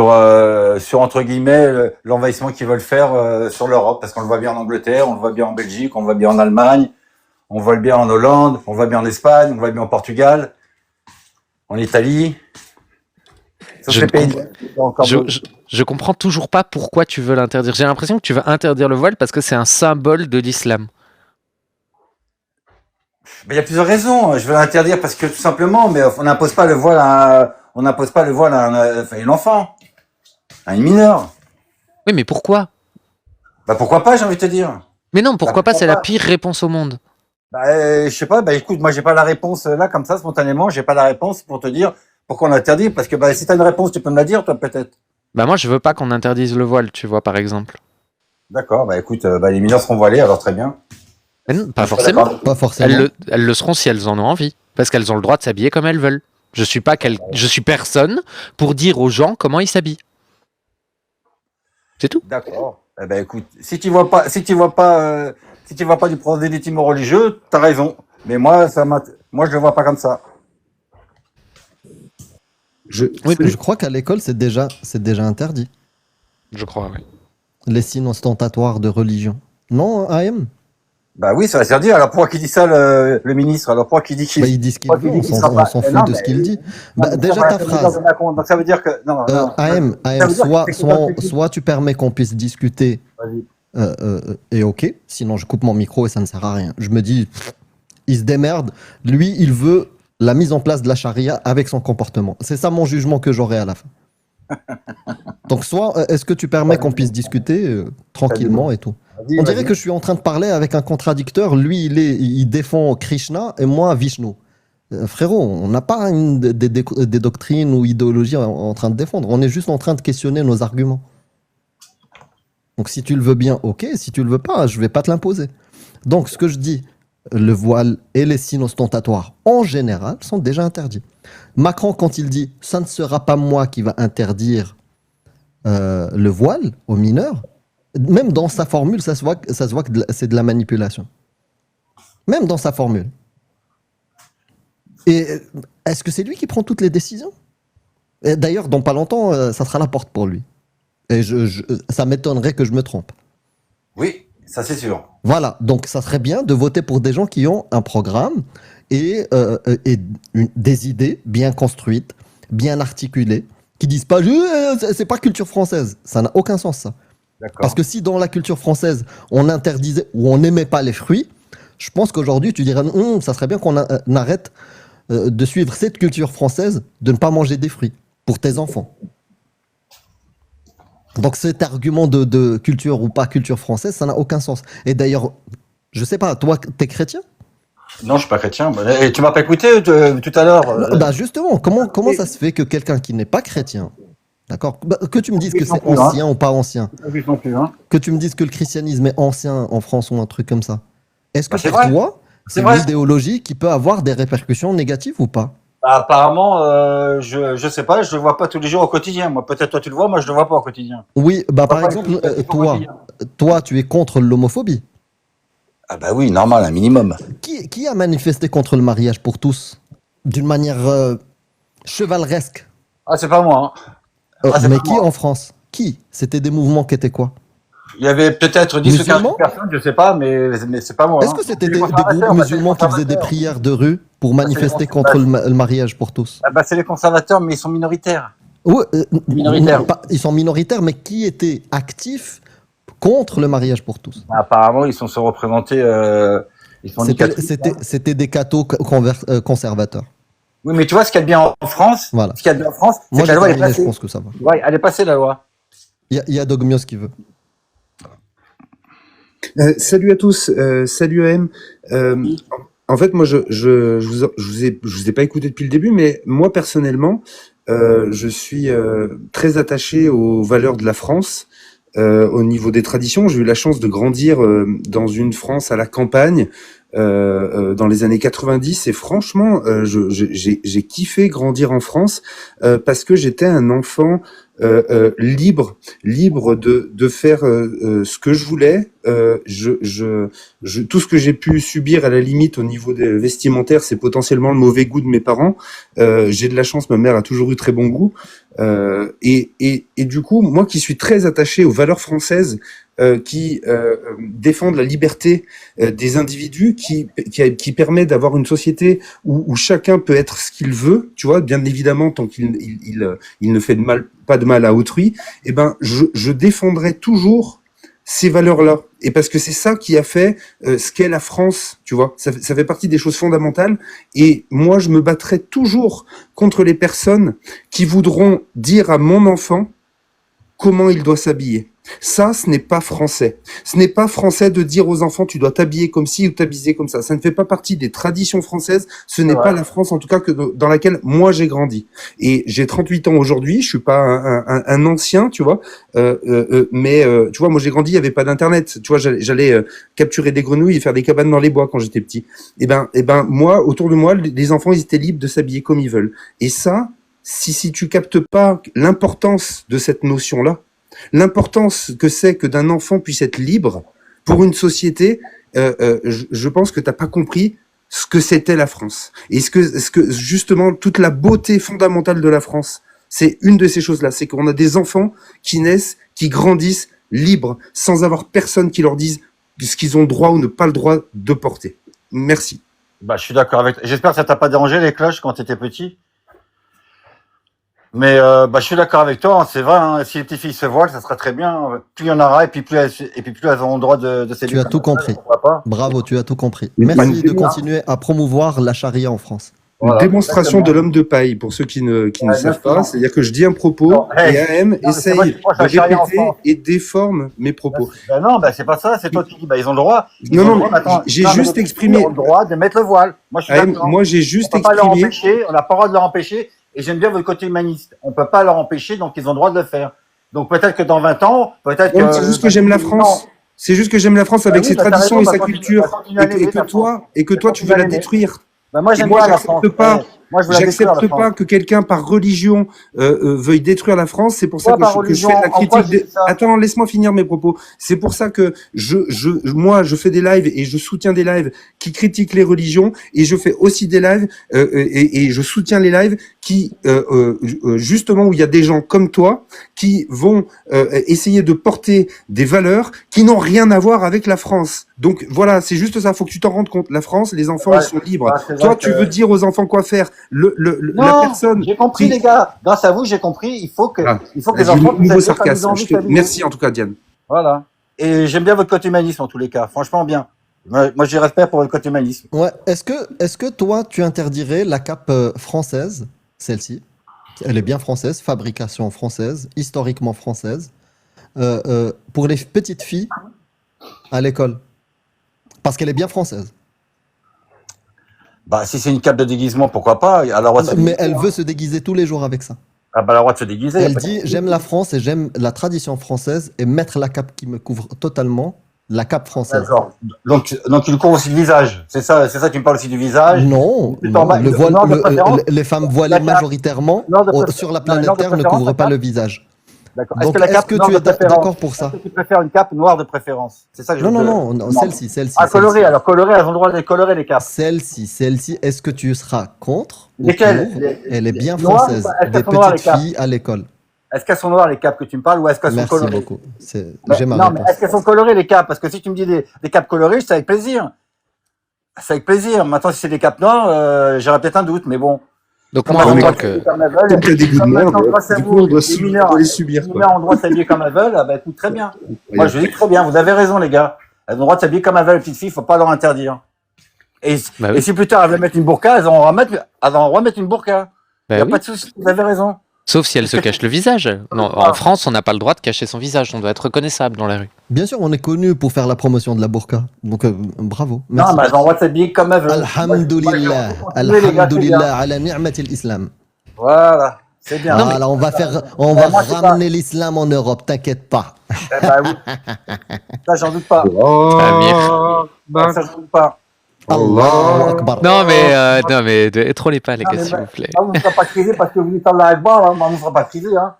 entre guillemets l'envahissement qu'ils veulent faire sur l'Europe, parce qu'on le voit bien en Angleterre, on le voit bien en Belgique, on le voit bien en Allemagne, on le voit bien en Hollande, on le voit bien en Espagne, on le voit bien en Portugal, en Italie. Ça, Je c'est ne pays- comprends- encore Je, d'autres. je, Je comprends toujours pas pourquoi tu veux l'interdire. J'ai l'impression que tu veux interdire le voile parce que c'est un symbole de l'islam. Mais il y a plusieurs raisons. Je veux l'interdire parce que tout simplement, mais on n'impose pas le voile à un enfant, à une mineure. Oui, mais pourquoi? Bah pourquoi pas, j'ai envie de te dire. Mais non, pourquoi pas? pourquoi C'est la pas pire réponse au monde. Je sais pas. Bah écoute, moi j'ai pas la réponse là comme ça spontanément. J'ai pas la réponse pour te dire pourquoi on l'interdit. Parce que si t'as une réponse, tu peux me la dire, toi peut-être. Bah moi, je veux pas qu'on interdise le voile, tu vois, par exemple. D'accord. Bah écoute, les mineurs seront voilés, alors très bien. Mais non, pas Je suis forcément. d'accord. Pas forcément. Elles le seront si elles en ont envie. Parce qu'elles ont le droit de s'habiller comme elles veulent. Je suis personne pour dire aux gens comment ils s'habillent. C'est tout. D'accord. Eh ben écoute, si tu vois pas du prosélytisme religieux, t'as raison. Mais moi, moi je le vois pas comme ça. Oui, Je crois qu'à l'école, c'est déjà interdit. je crois, oui. Les signes ostentatoires de religion. Non, AM? Bah oui, ça va interdit. Alors pourquoi qui dit ça le ministre? Alors pourquoi qui dit qu'il Bah, il dit ce qu'il pourquoi veut, qu'il dit qu'il sera on pas s'en fout non, de ce qu'il dit. non, Bah, mais déjà ça va ta interdire phrase. de Macron. Donc ça veut dire que non, AM, ça veut dire que c'est que soit tu permets qu'on puisse discuter, vas-y. et ok, sinon je coupe mon micro et ça ne sert à rien. Je me dis, il se démerde, lui, il veut la mise en place de la charia avec son comportement. C'est ça mon jugement que j'aurai à la fin. Donc soit, est-ce que tu permets qu'on puisse discuter tranquillement et tout? Vas-y, On dirait vas-y. que je suis en train de parler avec un contradicteur. Lui, il défend Krishna et moi, Vishnu. Frérot, on n'a pas des doctrines ou idéologies en train de défendre. On est juste en train de questionner nos arguments. Donc si tu le veux bien, ok. Si tu le veux pas, je vais pas te l'imposer. Donc ce que je dis, le voile et les signes ostentatoires en général sont déjà interdits. Macron, quand il dit « ça ne sera pas moi qui va interdire le voile aux mineurs », même dans sa formule, ça se voit que c'est de la manipulation. Même dans sa formule. Et est-ce que c'est lui qui prend toutes les décisions? Et d'ailleurs, dans pas longtemps, ça sera la porte pour lui. Et ça m'étonnerait que je me trompe. Oui, ça c'est sûr. Voilà, donc ça serait bien de voter pour des gens qui ont un programme et des idées bien construites, bien articulées, qui disent pas c'est pas culture française. Ça n'a aucun sens, ça. D'accord. Parce que si dans la culture française, on interdisait ou on n'aimait pas les fruits, je pense qu'aujourd'hui, tu dirais ça serait bien qu'on arrête de suivre cette culture française, de ne pas manger des fruits pour tes enfants. Donc cet argument de culture ou pas culture française, ça n'a aucun sens. Et d'ailleurs, je sais pas, toi, t'es chrétien? Non, je suis pas chrétien. Et tu m'as pas écouté tout à l'heure. Bah justement, comment ça se fait que quelqu'un qui n'est pas chrétien, d'accord, que tu me dises que c'est non plus, ancien ou pas ancien, Non plus, hein. que tu me dises que le christianisme est ancien en France ou un truc comme ça, est-ce que Bah, c'est pour vrai. toi, C'est c'est vrai. une idéologie qui peut avoir des répercussions négatives ou pas? Bah, apparemment, je sais pas, je le vois pas tous les jours au quotidien. Moi, peut-être toi tu le vois, moi je le vois pas au quotidien. Oui, bah par pas exemple, du tout, c'est pas possible. toi, tu es contre l'homophobie. Ah bah oui, normal, un minimum. Qui a manifesté contre le mariage pour tous d'une manière chevaleresque? Ah, c'est pas moi. Hein. C'est Mais pas qui moi. en France? Qui? C'était des mouvements qui étaient quoi? Il y avait peut-être 10 ou 15 Musulmans? personnes, je sais pas, mais c'est pas moi. Est-ce hein. que c'était C'est des les groupes conservateurs, bah, c'est les musulmans qui faisaient des conservateurs. prières de rue pour c'est les manifester conservateurs. contre le mariage pour tous? Ah bah, c'est les conservateurs, mais ils sont minoritaires. Ouais, Minoritaires. ils sont minoritaires, mais qui était actif contre le mariage pour tous? Apparemment, ils sont représentés. Ils sont C'était des cathos conservateurs. Oui, mais tu vois, ce qu'il y a de bien en France, Voilà. ce qu'il y a de bien en France, c'est Moi, que la j'ai loi elle est terminé, je passée. pense que ça va. Ouais, elle est passée, la loi. Il y a Dogmios qui veut. Salut à tous, salut AM. En fait, moi, je vous ai pas écouté depuis le début, mais moi personnellement, je suis très attaché aux valeurs de la France. Au niveau des traditions, j'ai eu la chance de grandir dans une France à la campagne dans les années 90 et franchement, j'ai kiffé grandir en France parce que j'étais un enfant libre de faire ce que je voulais. Tout ce que j'ai pu subir à la limite au niveau des vestimentaires, c'est potentiellement le mauvais goût de mes parents. J'ai de la chance, ma mère a toujours eu très bon goût. Et du coup, moi qui suis très attaché aux valeurs françaises qui défendent la liberté des individus, qui permet d'avoir une société où chacun peut être ce qu'il veut, tu vois, bien évidemment, tant qu'il il ne fait de mal, pas de mal à autrui, eh ben, je défendrai toujours ces valeurs-là. Et parce que c'est ça qui a fait ce qu'est la France, tu vois. Ça fait partie des choses fondamentales. Et moi, je me battrai toujours contre les personnes qui voudront dire à mon enfant comment il doit s'habiller. Ça, ce n'est pas français. Ce n'est pas français de dire aux enfants, tu dois t'habiller comme ci ou t'habiller comme ça. Ça ne fait pas partie des traditions françaises. Ce n'est pas la France, en tout cas, dans laquelle moi j'ai grandi. Et j'ai 38 ans aujourd'hui. Je suis pas un ancien, tu vois. Mais tu vois, moi j'ai grandi, il y avait pas d'internet. Tu vois, j'allais capturer des grenouilles et faire des cabanes dans les bois quand j'étais petit. Et ben, moi, autour de moi, les enfants, ils étaient libres de s'habiller comme ils veulent. Et ça, si tu captes pas l'importance de cette notion-là, l'importance que c'est que d'un enfant puisse être libre pour une société, je pense que t'as pas compris ce que c'était la France. Et ce que justement toute la beauté fondamentale de la France, c'est une de ces choses-là, c'est qu'on a des enfants qui naissent, qui grandissent libres, sans avoir personne qui leur dise ce qu'ils ont le droit ou ne pas le droit de porter. Merci. Bah, je suis d'accord avec. J'espère que ça t'a pas dérangé les cloches quand tu étais petit. Mais bah, je suis d'accord avec toi, hein, c'est vrai, hein, si les petites filles se voilent, ça sera très bien. Plus il y en aura, et puis plus elles auront le droit de Tu as tout compris. pourquoi pas. Bravo, tu as tout compris. Mais Merci de dis-moi. continuer à promouvoir la charia en France. Une Voilà, démonstration exactement. de l'homme de paille, pour ceux qui ne savent exactement. pas, c'est-à-dire que je dis un propos, Non, hey, et AM non, mais c'est moi essaye qui crois que de la charia en répéter France. et déforme mes propos. Ben non, ben c'est pas ça, c'est toi qui dis, ben ils ont le droit. Ils Non, ont non, le droit mais maintenant. j'ai Non, mais juste les filles exprimé, ont le droit de mettre le voile. Moi, je suis AM, d'accord. moi j'ai On juste peut pas leur exprimé, empêcher, on n'a pas le droit de leur empêcher, et j'aime bien votre côté humaniste. On peut pas leur empêcher, donc ils ont le droit de le faire. Donc peut-être que dans 20 ans, peut-être non, que... c'est juste que j'aime la France. C'est juste que j'aime la France avec oui, ses bah, t'as traditions raison, et bah, sa continue- culture, bah, continue à l'aimer, ta France. et que toi tu veux Continue à la l'aimer. détruire. Ben moi, Et j'aime moi, bien la j'accepte France. pas. Ouais. Moi, je veux la détruire, la J'accepte France. pas que quelqu'un par religion veuille détruire la France. C'est pour ça Pourquoi que par je fais religion? la En quoi critique. j'ai dit ça? Attends, laisse-moi finir mes propos. C'est pour ça que moi, je fais des lives et je soutiens des lives qui critiquent les religions et je fais aussi des lives et je soutiens les lives qui justement où il y a des gens comme toi qui vont essayer de porter des valeurs qui n'ont rien à voir avec la France. Donc voilà, c'est juste ça. Faut que tu t'en rendes compte. La France, les enfants, Ouais. ils sont libres. Ouais, c'est Toi, vrai tu que- veux dire aux enfants quoi faire. La Non, personne. j'ai compris, qui- les gars. Grâce à vous, j'ai compris. Il faut que Ah, les enfants nouveau puissent s'habiller comme sarcasme. ils ont envie de s'habiller. Merci en tout cas, Diane. Voilà. Et j'aime bien votre côté humanisme en tous les cas. Franchement, bien. Moi, j'ai respect pour votre côté humanisme. Ouais. Est-ce que toi, tu interdirais la cape française, celle-ci? Elle est bien française, fabrication française, historiquement française, pour les petites filles à l'école. Parce qu'elle est bien française. Bah, si c'est une cape de déguisement, pourquoi pas? Elle a le droit de se Mais déguiser. elle veut se déguiser tous les jours avec ça. Ah, bah, elle a le droit de se déguiser. Elle dit, j'aime la France et j'aime la tradition française et mettre la cape qui me couvre totalement, la cape française. D'accord. Donc, tu le couvres aussi le visage. C'est ça, tu me parles aussi du visage. Non, Plus en bas, le voile, nord de préférence. les femmes voilées La cape. majoritairement Nord de préférence. sur la Non, planète nord de Terre ne préférence, couvrent la pas cape. le visage. D'accord. Donc, la est-ce cape que nord tu de es préférence, d'accord pour ça? est-ce que tu préfères une cape noire de préférence? C'est ça que je Non, veux non, te non, demander. celle-ci. Ah, colorée, alors colorée, elles ont le droit de les colorer, les capes. Celle-ci, est-ce que tu seras contre ou Lesquelles? pour? Elle est bien noires, française. est-ce Des qu'elles sont noires, petites les capes? filles à l'école. Est-ce qu'elles sont noires, les capes que tu me parles, ou est-ce qu'elles sont Merci colorées? beaucoup. Mais- J'ai ma non, mais réponse. est-ce qu'elles sont colorées, les capes? Parce que si tu me dis des capes colorées, c'est avec plaisir. C'est avec plaisir. Maintenant, si c'est des capes noires, j'aurais peut-être un doute, mais bon. Donc Comme moi, elles en ont le tant droit de que... s'habiller comme elles veulent, Comme t'as des goûts de comme merde, maintenant, grâce à du vous, coup, on doit les mineurs, les subir. les Quoi. mineurs ont le droit de s'habiller comme elles veulent, ah bah écoute, très bien. Moi, je dis très bien, vous avez raison, les gars. Elles ont le droit de s'habiller comme elles veulent, les petites filles, faut pas leur interdire. Et, Bah et oui. si plus tard elles veulent mettre une burqa, elles auront à remettre une burqa. Il Bah n'y a oui. pas de souci, vous avez raison. Sauf si elle se cache le visage. Non, en France, on n'a pas le droit de cacher son visage. On doit être reconnaissable dans la rue. Bien sûr, on est connu pour faire la promotion de la burqa. Donc, bravo. Merci. Non, mais elles ont le droit de s'habiller comme elles veulent. Alhamdulillah. Continuez, les gars, c'est bien. Alhamdulillah ala ni'matil islam. Voilà, c'est bien. Voilà, on va moi, c'est ramener l'islam en Europe, t'inquiète pas. Eh ben oui. Ça, j'en doute pas. Oh, bah, Ça, j'en doute pas. Allahu Akbar. Non, mais trollez pas, les Non, gars, mais s'il vous plaît. Là, vous ne serez pas crisé parce que vous dites Allah Akbar, hein, on ne sera pas crisé. Hein.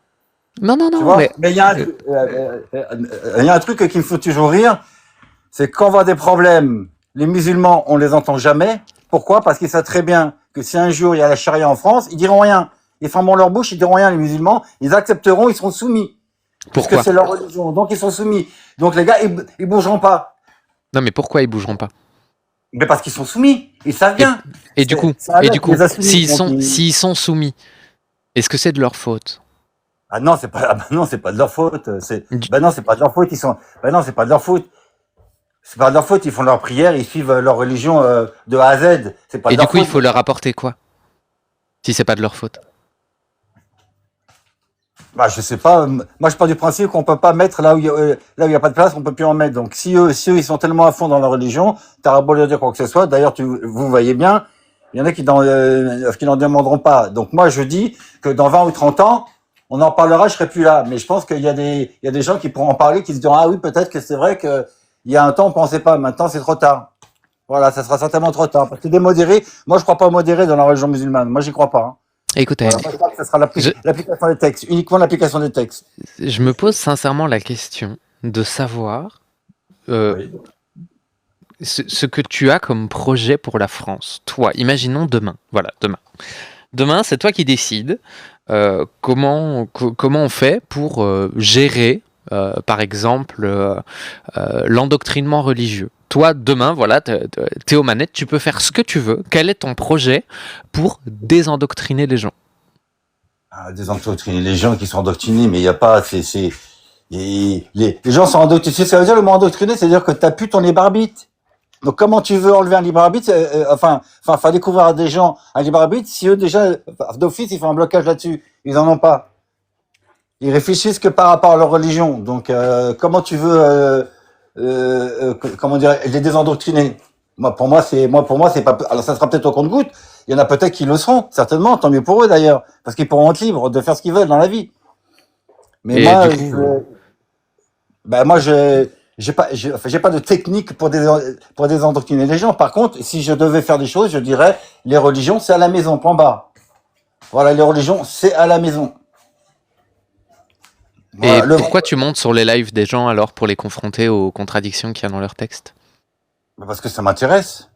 Non, Tu non, vois, mais... mais il y a un truc qui me fait toujours rire, c'est quand on voit des problèmes, les musulmans, on les entend jamais. Pourquoi? Parce qu'ils savent très bien que si un jour il y a la charia en France, ils diront rien. Ils fermeront leur bouche, ils diront rien, les musulmans. Ils accepteront, ils seront soumis. Parce Pourquoi? que c'est leur religion. Donc ils sont soumis. Donc les gars, ils bougeront pas. Non, mais pourquoi ils bougeront pas? Mais parce qu'ils sont soumis. Ils savent bien. Et du coup, Ça a l'air qu'ils les a soumis, s'ils donc sont soumis, est-ce que c'est de leur faute? Ah non, c'est pas, ah bah non, c'est pas de leur faute. Du- Bah non, c'est pas de leur faute. Bah non, c'est pas de leur faute. C'est pas de leur faute. Ils font leur prière, ils suivent leur religion de A à Z. C'est pas Et de du leur coup, il faute. faut leur apporter quoi si c'est pas de leur faute? Bah, je sais pas. Moi, je pars du principe qu'on peut pas mettre là où il y a pas de place, on peut plus en mettre. Donc, si eux, ils sont tellement à fond dans leur religion, t'auras beau leur dire quoi que ce soit. D'ailleurs, vous voyez bien, il y en a qui n'en demanderont pas. Donc, moi, je dis que dans 20 ou 30 ans, on en parlera, je serai plus là. Mais je pense qu'il y a des gens qui pourront en parler, qui se diront, ah oui, peut-être que c'est vrai que il y a un temps, on pensait pas. Maintenant, c'est trop tard. Voilà, ça sera certainement trop tard. Parce que des modérés, moi, je crois pas aux modérés dans la religion musulmane. Moi, j'y crois pas. Hein. Écoutez, Voilà, moi, je crois que ce sera je, l'application des textes, uniquement l'application des textes. je me pose sincèrement la question de savoir euh, Oui. ce que tu as comme projet pour la France. Toi, imaginons demain. Voilà, demain. Demain, c'est toi qui décides comment on fait pour gérer, par exemple, l'endoctrinement religieux. Toi, demain, voilà, t'es aux manettes, tu peux faire ce que tu veux. Quel est ton projet pour désendoctriner les gens? Ah, désendoctriner les gens qui sont endoctrinés, mais il n'y a pas, les gens sont endoctrinés. Tu sais, ça veut dire le mot endoctriné, c'est-à-dire que t'as plus ton libre arbitre. Donc, comment tu veux enlever un libre arbitre, faire découvrir à des gens un libre arbitre, si eux, déjà, d'office, ils font un blocage là-dessus. Ils en ont pas. Ils réfléchissent que par rapport à leur religion. Donc, comment tu veux, comment dire, les désendoctriner? Pour moi, c'est pas, alors ça sera peut-être au compte-goutte. Il y en a peut-être qui le seront, certainement, tant mieux pour eux d'ailleurs, parce qu'ils pourront être libres de faire ce qu'ils veulent dans la vie. Mais Et moi, du coup, j'ai pas de technique pour désendoctriner les gens. Par contre, si je devais faire des choses, je dirais, les religions, c'est à la maison, point barre. Voilà, les religions, c'est à la maison. et Voilà, pourquoi tu montes sur les lives des gens alors pour les confronter aux contradictions qu'il y a dans leur texte? parce que ça m'intéresse.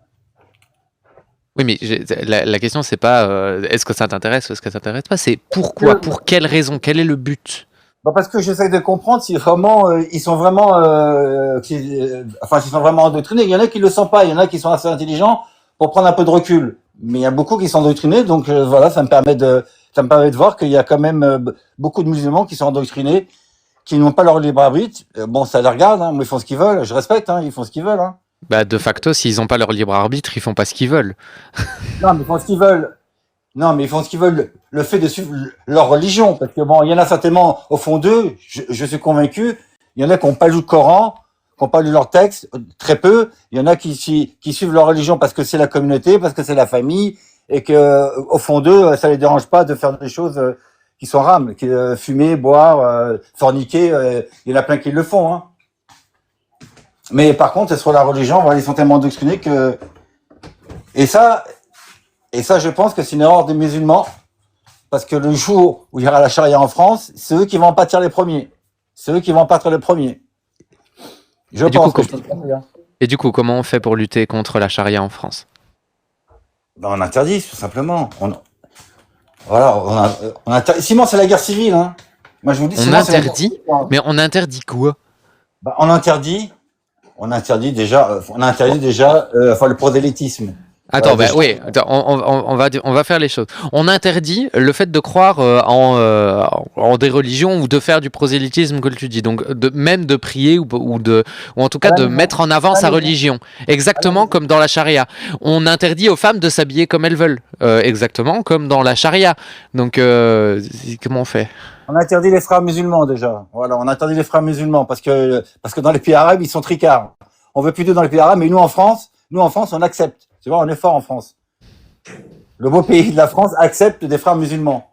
Oui, mais la question, c'est pas est-ce que ça t'intéresse ou est-ce que ça t'intéresse pas, c'est pourquoi, pour quelle raison, quel est le but? Parce que j'essaie de comprendre si vraiment ils sont vraiment, s'ils sont vraiment endoctrinés. Il y en a qui le sont pas, il y en a qui sont assez intelligents pour prendre un peu de recul. Mais il y a beaucoup qui sont endoctrinés, donc voilà, ça me permet de voir qu'il y a quand même beaucoup de musulmans qui sont endoctrinés, qui n'ont pas leur libre arbitre. Bon, ça les regarde, hein, mais ils font ce qu'ils veulent. Je respecte, hein, ils font ce qu'ils veulent. Hein. Bah, de facto, s'ils n'ont pas leur libre arbitre, ils font pas ce qu'ils veulent. Non, mais ils font ce qu'ils veulent. Non, mais ils font ce qu'ils veulent. Le fait de suivre leur religion, parce que bon, il y en a certainement au fond d'eux. Je suis convaincu. Il y en a qui n'ont pas lu le Coran, qui n'ont pas lu leur texte, très peu. Il y en a qui suivent leur religion parce que c'est la communauté, parce que c'est la famille, et que au fond d'eux, ça les dérange pas de faire des choses qui sont rames, fumer, boire, forniquer. Il y en a plein qui le font. Hein. Mais par contre, sur la religion, voilà, ils sont tellement endoctrinés que et ça, je pense que c'est une erreur des musulmans, parce que le jour où il y aura la charia en France, c'est eux qui vont en pâtir les premiers. C'est eux qui vont en pâtir les premiers. Je Et du pense coup, que je te bien. Et du coup, comment on fait pour lutter contre la charia en France? On interdit, tout simplement. On interdit. Sinon, c'est la guerre civile. Hein. Moi, je vous dis, On sinon, c'est la guerre interdit? civile, hein. Mais on interdit quoi? On interdit déjà, le prosélytisme. Attends, Déjà, oui, attends, on va faire les choses. On interdit le fait de croire en des religions ou de faire du prosélytisme, que tu dis. Donc, même de prier ou en tout cas de mettre en avant sa religion. Exactement comme dans la charia. On interdit aux femmes de s'habiller comme elles veulent. Exactement comme dans la charia. Donc, comment on fait? on interdit les frères musulmans déjà. Voilà, on interdit les frères musulmans parce que dans les pays arabes, ils sont tricards. On veut plus d'eux dans les pays arabes, mais nous en France, on accepte. Tu vois, on est fort en France. Le beau pays de la France accepte des frères musulmans.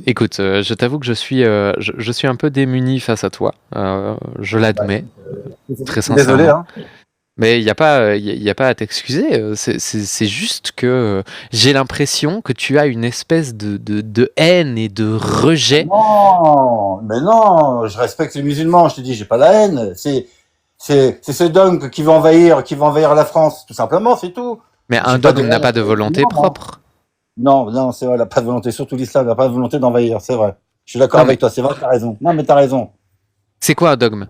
Écoute, je t'avoue que je suis un peu démuni face à toi. Je l'admets, très sincèrement. Désolé, hein. Mais il n'y a pas à t'excuser. C'est juste que j'ai l'impression que tu as une espèce de haine et de rejet. Non, mais non, je respecte les musulmans. Je te dis, j'ai pas la haine. C'est ce dogme qui va envahir la France, tout simplement, c'est tout. Mais un dogme n'a pas de volonté propre. Non, c'est vrai, il n'a pas de volonté. Surtout l'islam n'a pas de volonté d'envahir, c'est vrai. Je suis d'accord avec toi, c'est vrai, t'as raison. Non, mais t'as raison. C'est quoi un dogme?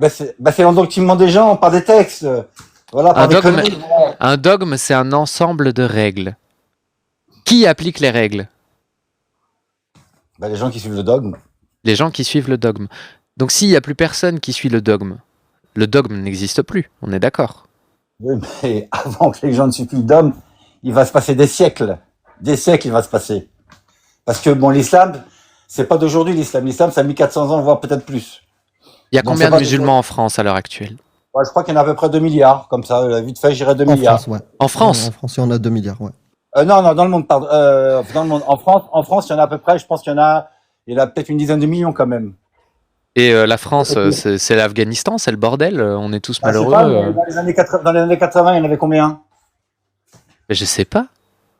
C'est l'endoctrinement des gens par des textes. Voilà, par des conneries. Un dogme, c'est un ensemble de règles Qui applique les règles? Bah, les gens qui suivent le dogme. Les gens qui suivent le dogme. Donc s'il n'y a plus personne qui suit le dogme n'existe plus, on est d'accord. Oui, mais avant que les gens ne suivent plus le dogme, il va se passer des siècles. Des siècles, il va se passer. Parce que, bon, l'islam, c'est pas d'aujourd'hui, l'islam. L'islam, ça a mis 400 ans, voire peut-être plus. Il y a Donc, combien c'est de pas musulmans en France à l'heure actuelle? Ouais, je crois qu'il y en a à peu près 2 milliards, comme ça, vite fait, j'irais 2 En milliards. France, ouais. En France? En France, il y en a 2 milliards, ouais. Non, dans le monde, pardon. Dans le monde. En France, il y en a à peu près, je pense qu'il y en a peut-être une dizaine de millions quand même. Et la France, c'est l'Afghanistan, c'est le bordel, on est tous Ah, je sais malheureux. pas, mais dans les années 80, il y en avait combien? Mais je sais pas.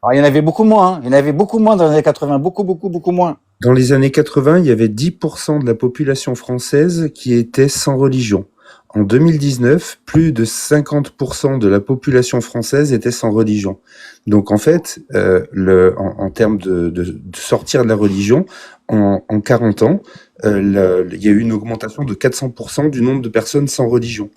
Alors, il y en avait beaucoup moins. Il y en avait beaucoup moins dans les années 80. Beaucoup moins. Dans les années 80, il y avait 10% de la population française qui était sans religion. En 2019, plus de 50% de la population française était sans religion. Donc en fait, en termes de sortir de la religion, en 40 ans, il y a eu une augmentation de 400% du nombre de personnes sans religion.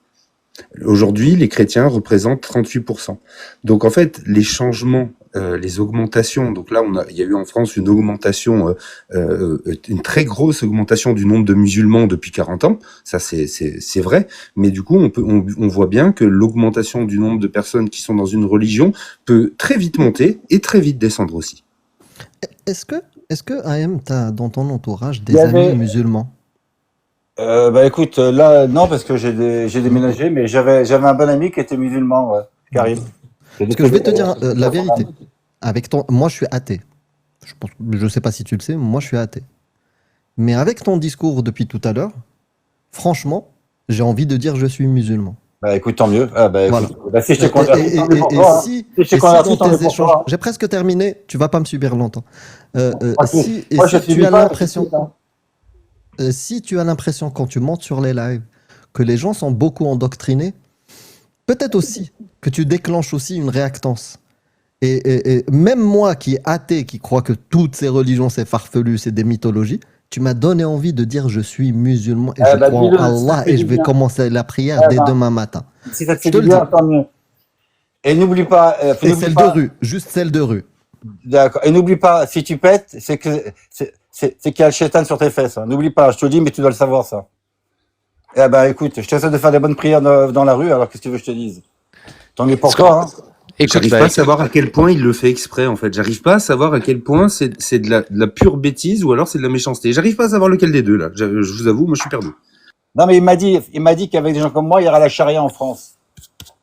Aujourd'hui, les chrétiens représentent 38%. Donc en fait, les changements, les augmentations, donc là il y a eu en France une augmentation, une très grosse augmentation du nombre de musulmans depuis 40 ans, ça c'est vrai, mais du coup on voit bien que l'augmentation du nombre de personnes qui sont dans une religion peut très vite monter et très vite descendre aussi. Est-ce que AM, t'as dans ton entourage Il des y amis avait- musulmans? Bah écoute, là, non, parce que j'ai déménagé, mais j'avais un bon ami qui était musulman, ouais, Karim. Parce que je vais te dire la vérité. Moi, je suis athée. Je sais pas si tu le sais, moi, je suis athée. Mais avec ton discours depuis tout à l'heure, franchement, j'ai envie de dire je suis musulman. Bah écoute, tant mieux. Ah, bah, Voilà. écoute, bah, si je t'ai converti, tant mieux pour Et toi, hein. si, Si je t'ai et si converti, dans tant mieux tes pour échanges, toi. j'ai presque terminé, tu vas pas me subir longtemps. Moi, Si je suis tu as pas, l'impression, si tu as l'impression quand tu montes sur les lives que les gens sont beaucoup endoctrinés, peut-être aussi que tu déclenches aussi une réactance. Et même moi qui est athée, qui crois que toutes ces religions c'est farfelu, c'est des mythologies, tu m'as donné envie de dire je suis musulman et je crois dis-le, en Allah ça fait et du je vais bien. commencer la prière Eh dès ben, demain matin. Si ça te Je fait te du le bien, dis. tant mieux. Et n'oublie pas, Et celle de rue, juste celle de rue. d'accord. Et n'oublie pas, si tu pètes, c'est qu'il y a le shaitan sur tes fesses, hein. N'oublie pas, je te le dis, mais tu dois le savoir, ça. Eh ben, écoute, je t'essaie de faire des bonnes prières dans la rue, alors qu'est-ce que tu veux que je te dise? Tant mieux pour Est-ce toi, hein. Écoute, J'arrive pas à savoir à quel point il le fait exprès, en fait. J'arrive pas à savoir à quel point c'est de la pure bêtise ou alors c'est de la méchanceté. J'arrive pas à savoir lequel des deux, là. Je vous avoue, moi je suis perdu. Non, mais il m'a dit qu'avec des gens comme moi, il y aura la charia en France.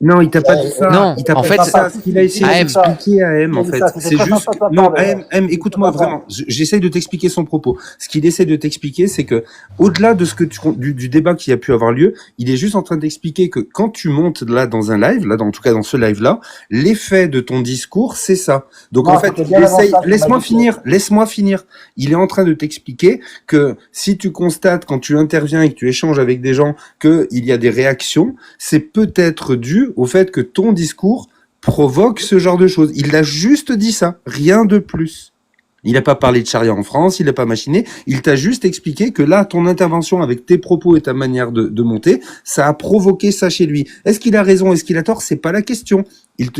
Non, il t'a pas dit ça. Non, Il t'a en pas fait, dit ça. Ce qu'il a essayé AM. d'expliquer à M, en Il a dit fait, ça, c'était c'est très juste. sympa de ta Non, part, d'ailleurs. AM, écoute-moi vraiment. J'essaye de t'expliquer son propos. Ce qu'il essaie de t'expliquer, c'est que, au-delà de ce que du débat qui a pu avoir lieu, il est juste en train d'expliquer que quand tu montes là dans un live, là, en tout cas dans ce live-là, l'effet de ton discours, c'est ça. Donc Non, en fait, c'était il bien avant essaye. ça, tu m'as dit. Laisse-moi finir. Il est en train de t'expliquer que si tu constates quand tu interviens et que tu échanges avec des gens qu'il y a des réactions, c'est peut-être dû au fait que ton discours provoque ce genre de choses. Il a juste dit ça, rien de plus. Il n'a pas parlé de charia en France, il n'a pas machiné, il t'a juste expliqué que là, ton intervention avec tes propos et ta manière de monter, ça a provoqué ça chez lui. Est-ce qu'il a raison, est-ce qu'il a tort? C'est pas la question. Il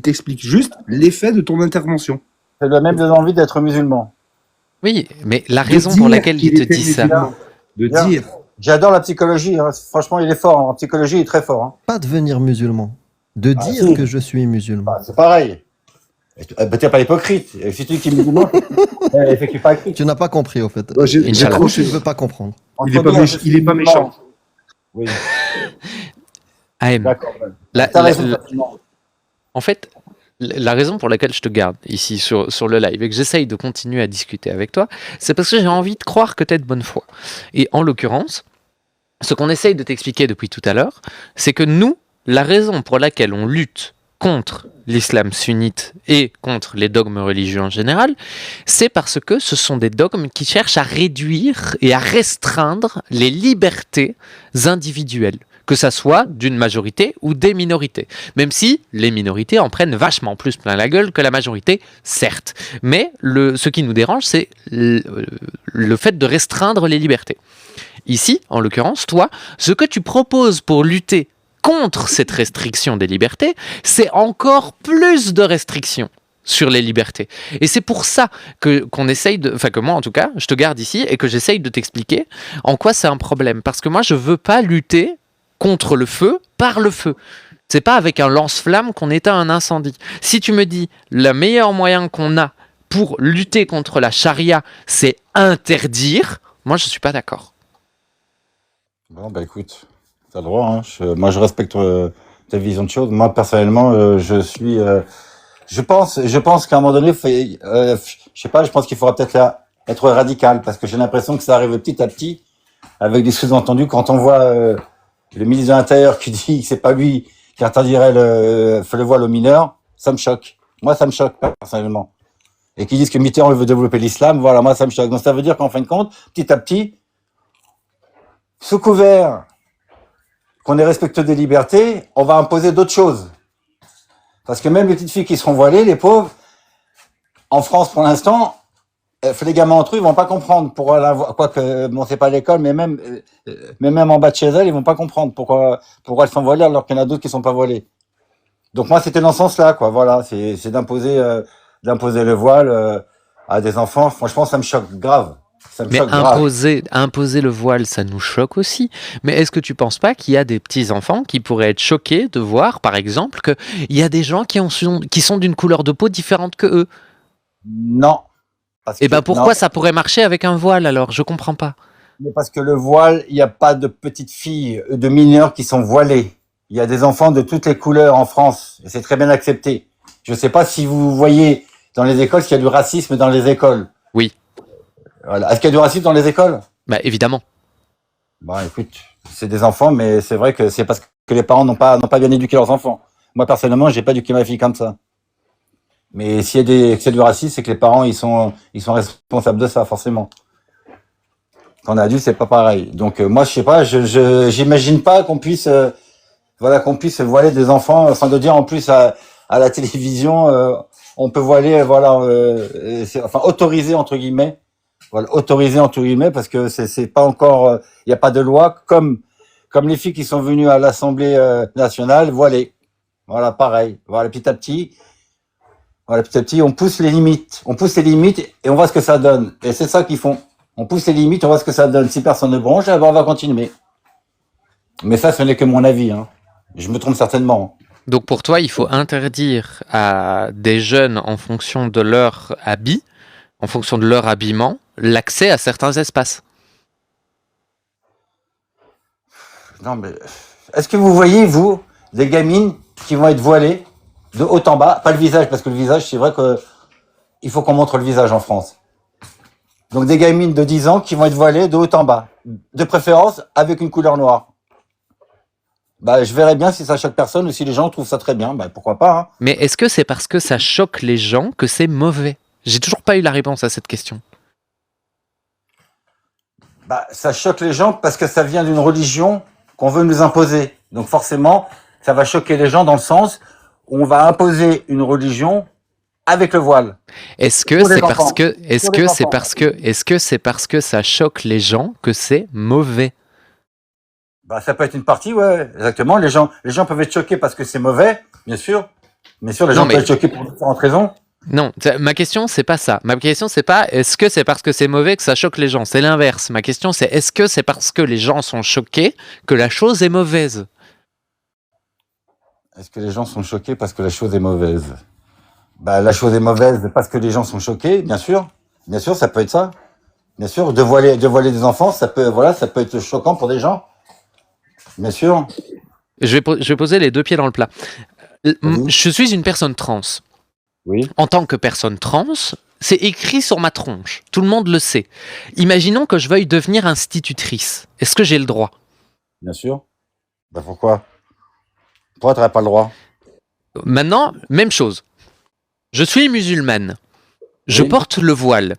t'explique juste l'effet de ton intervention. Ça lui a même donné envie d'être musulman. Oui, mais la De raison dire pour laquelle il qu'il te était dit ça, musulman. De Bien. dire. J'adore la psychologie, hein. Franchement, il est fort, hein. En psychologie, il est très fort, hein. Pas devenir musulman, de Ah, dire si. que je suis musulman. Bah, c'est pareil. T'es pas hypocrite. Et si tu dis qu'il est musulman, effectue pas hypocrite. Tu n'as pas compris au fait. J'ai Inch'Allah. Ou accroché. tu ne veux pas comprendre. Il est pas méchant. Il est pas méchant. Oui, AM, d'accord. la- la- Effectivement. en fait, la raison pour laquelle je te garde ici sur le live et que j'essaye de continuer à discuter avec toi, c'est parce que j'ai envie de croire que tu es de bonne foi. Et en l'occurrence, ce qu'on essaye de t'expliquer depuis tout à l'heure, c'est que nous, la raison pour laquelle on lutte contre l'islam sunnite et contre les dogmes religieux en général, c'est parce que ce sont des dogmes qui cherchent à réduire et à restreindre les libertés individuelles, que ça soit d'une majorité ou des minorités. Même si les minorités en prennent vachement plus plein la gueule que la majorité, certes. Mais ce qui nous dérange, c'est le fait de restreindre les libertés. Ici, en l'occurrence, toi, ce que tu proposes pour lutter contre cette restriction des libertés, c'est encore plus de restrictions. sur les libertés. Et c'est pour ça qu'on essaye que moi en tout cas, je te garde ici et que j'essaye de t'expliquer en quoi c'est un problème. Parce que moi, je veux pas lutter contre le feu par le feu. C'est pas avec un lance-flamme qu'on éteint un incendie. Si tu me dis le meilleur moyen qu'on a pour lutter contre la charia, c'est interdire, moi je suis pas d'accord. Bon, bah écoute, t'as le droit, hein. Moi, je respecte ta vision de choses. Moi, personnellement, je pense qu'à un moment donné, je sais pas, je pense qu'il faudra peut-être être radical, parce que j'ai l'impression que ça arrive petit à petit, avec des sous-entendus. Quand on voit le ministre de l'Intérieur qui dit que c'est pas lui qui interdirait le voile aux mineurs, ça me choque. Moi, ça me choque, personnellement. Et qui disent que Mitterrand veut développer l'islam, voilà, moi, ça me choque. Donc, ça veut dire qu'en fin de compte, petit à petit, sous couvert qu'on est respectueux des libertés, on va imposer d'autres choses. Parce que même les petites filles qui seront voilées, les pauvres, en France pour l'instant, les gamins entre eux, ils vont pas comprendre pourquoi quoique, bon, c'est pas l'école, mais même en bas de chez elles, ils vont pas comprendre pourquoi elles sont voilées alors qu'il y en a d'autres qui sont pas voilées. Donc moi, c'était dans ce sens-là, quoi. Voilà, c'est d'imposer le voile à des enfants. Franchement, ça me choque grave. Ça me Mais choque grave. imposer le voile, ça nous choque aussi. Mais est-ce que tu penses pas qu'il y a des petits-enfants qui pourraient être choqués de voir, par exemple, qu'il y a des gens qui sont d'une couleur de peau différente que eux? Non. Et ben pourquoi non. ça pourrait marcher avec un voile alors? Je comprends pas. Mais parce que le voile, il n'y a pas de petites filles, de mineurs qui sont voilées. Il y a des enfants de toutes les couleurs en France. Et c'est très bien accepté. Je ne sais pas si vous voyez dans les écoles s'il y a du racisme dans les écoles. Oui. Voilà. Est-ce qu'il y a du racisme dans les écoles? Bah évidemment. Bon, écoute, c'est des enfants, mais c'est vrai que c'est parce que les parents n'ont pas bien éduqué leurs enfants. Moi, personnellement, j'ai pas éduqué ma fille comme ça. Mais s'il y a du racisme, c'est que les parents, ils sont responsables de ça, forcément. Quand on est adulte, c'est pas pareil. Donc, moi, je sais pas, j'imagine pas qu'on puisse voiler des enfants, sans de dire, en plus, à la télévision, on peut voiler, autoriser, entre guillemets. Voilà, autorisé entre guillemets, parce que c'est pas encore, il n'y a pas de loi, comme les filles qui sont venues à l'Assemblée nationale, voilées. Voilà, pareil. Voilà, petit à petit, on pousse les limites. On pousse les limites et on voit ce que ça donne. Et c'est ça qu'ils font. On pousse les limites, on voit ce que ça donne. Si personne ne bronche, on va continuer. Mais ça, ce n'est que mon avis, hein. Je me trompe certainement. Donc pour toi, il faut interdire à des jeunes, en fonction de leur habit, en fonction de leur habillement, l'accès à certains espaces. Non, mais est-ce que vous voyez, vous, des gamines qui vont être voilées de haut en bas? Pas le visage, parce que le visage, c'est vrai que il faut qu'on montre le visage en France. Donc des gamines de 10 ans qui vont être voilées de haut en bas. De préférence avec une couleur noire. Bah, je verrais bien si ça choque personne ou si les gens trouvent ça très bien. Bah, pourquoi pas, hein. Mais est-ce que c'est parce que ça choque les gens que c'est mauvais? J'ai toujours pas eu la réponse à cette question. Bah, ça choque les gens parce que ça vient d'une religion qu'on veut nous imposer. Donc forcément, ça va choquer les gens dans le sens où on va imposer une religion avec le voile. Est-ce que c'est parce que ça choque les gens que c'est mauvais? Bah, ça peut être une partie, ouais, exactement. Les gens peuvent être choqués parce que c'est mauvais, bien sûr. Bien sûr, les gens peuvent être choqués pour différentes raisons. Non, ma question, c'est pas ça. Ma question, c'est pas est-ce que c'est parce que c'est mauvais que ça choque les gens? C'est l'inverse. Ma question, c'est est-ce que c'est parce que les gens sont choqués que la chose est mauvaise? Est-ce que les gens sont choqués parce que la chose est mauvaise? Bah, la chose est mauvaise parce que les gens sont choqués, bien sûr. Bien sûr, ça peut être ça. Bien sûr, de voiler des enfants, ça peut être choquant pour des gens. Bien sûr. Je vais poser les deux pieds dans le plat. Je suis une personne trans. Oui. En tant que personne trans, c'est écrit sur ma tronche. Tout le monde le sait. Imaginons que je veuille devenir institutrice. Est-ce que j'ai le droit? Bien sûr. Bah, pourquoi? Pourquoi tu n'aurais pas le droit? Maintenant, même chose. Je suis musulmane. Je porte le voile.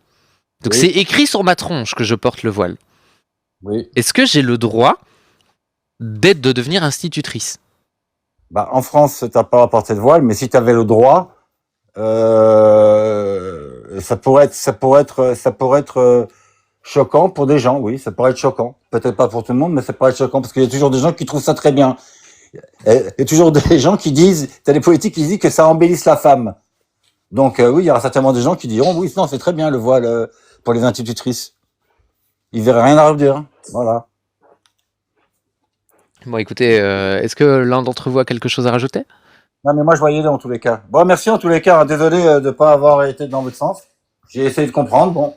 Donc c'est écrit sur ma tronche que je porte le voile. Oui. Est-ce que j'ai le droit de devenir institutrice? Bah, en France, tu n'as pas à porter de voile, mais si tu avais le droit, ça pourrait être choquant pour des gens, oui, ça pourrait être choquant. Peut-être pas pour tout le monde, mais ça pourrait être choquant parce qu'il y a toujours des gens qui trouvent ça très bien. Il y a toujours des gens qui disent, t'as des politiques qui disent que ça embellisse la femme. Donc oui, il y aura certainement des gens qui diront oui, non, c'est très bien le voile pour les institutrices. Ils verraient rien à redire. Voilà. Bon, écoutez, est-ce que l'un d'entre vous a quelque chose à rajouter? Non, mais moi je voyais dans tous les cas. Bon, merci en tous les cas. Désolé de pas avoir été dans votre sens. J'ai essayé de comprendre. Bon,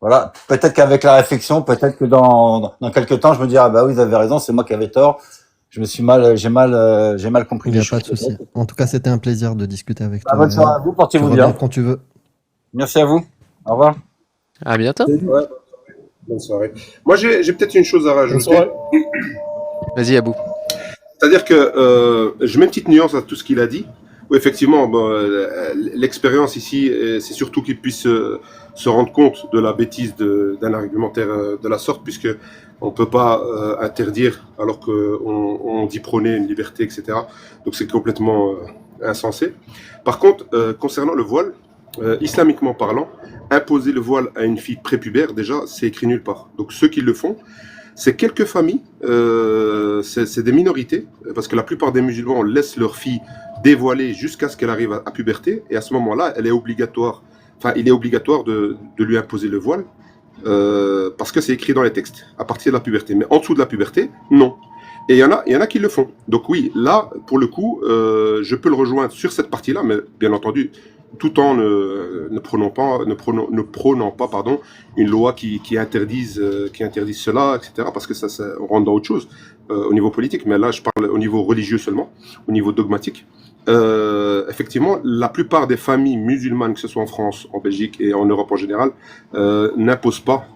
voilà. Peut-être qu'avec la réflexion, peut-être que dans quelques temps, je me dirai ah bah oui, ils avaient raison, c'est moi qui avais tort. J'ai mal compris Il n'y les a pas choses. de souci. En tout cas, c'était un plaisir de discuter avec Bah, toi. bonne soirée à vous, Tu portez-vous reviens bien. quand tu veux. Merci à vous. Au revoir. À bientôt. Ouais, bonne soirée. Moi, j'ai peut-être une chose à Bonne rajouter. soirée. Vas-y, Abou. C'est-à-dire que je mets une petite nuance à tout ce qu'il a dit. Où effectivement, l'expérience ici, c'est surtout qu'il puisse se rendre compte de la bêtise d'un argumentaire de la sorte, puisque on peut pas interdire alors qu'on dit prôner une liberté, etc. Donc c'est complètement insensé. Par contre, concernant le voile, islamiquement parlant, imposer le voile à une fille prépubère, déjà, c'est écrit nulle part. Donc ceux qui le font, c'est quelques familles, c'est des minorités, parce que la plupart des musulmans laissent leur fille dévoiler jusqu'à ce qu'elle arrive à puberté, et à ce moment-là, il est obligatoire de lui imposer le voile, parce que c'est écrit dans les textes, à partir de la puberté. Mais en dessous de la puberté, non. Et il y en a qui le font. Donc oui, là, pour le coup, je peux le rejoindre sur cette partie-là, mais bien entendu, tout en ne prônant pas une loi qui interdise cela, etc. Parce que ça on rentre dans autre chose au niveau politique, mais là je parle au niveau religieux seulement, au niveau dogmatique. Effectivement, la plupart des familles musulmanes, que ce soit en France, en Belgique et en Europe en général, n'imposent pas,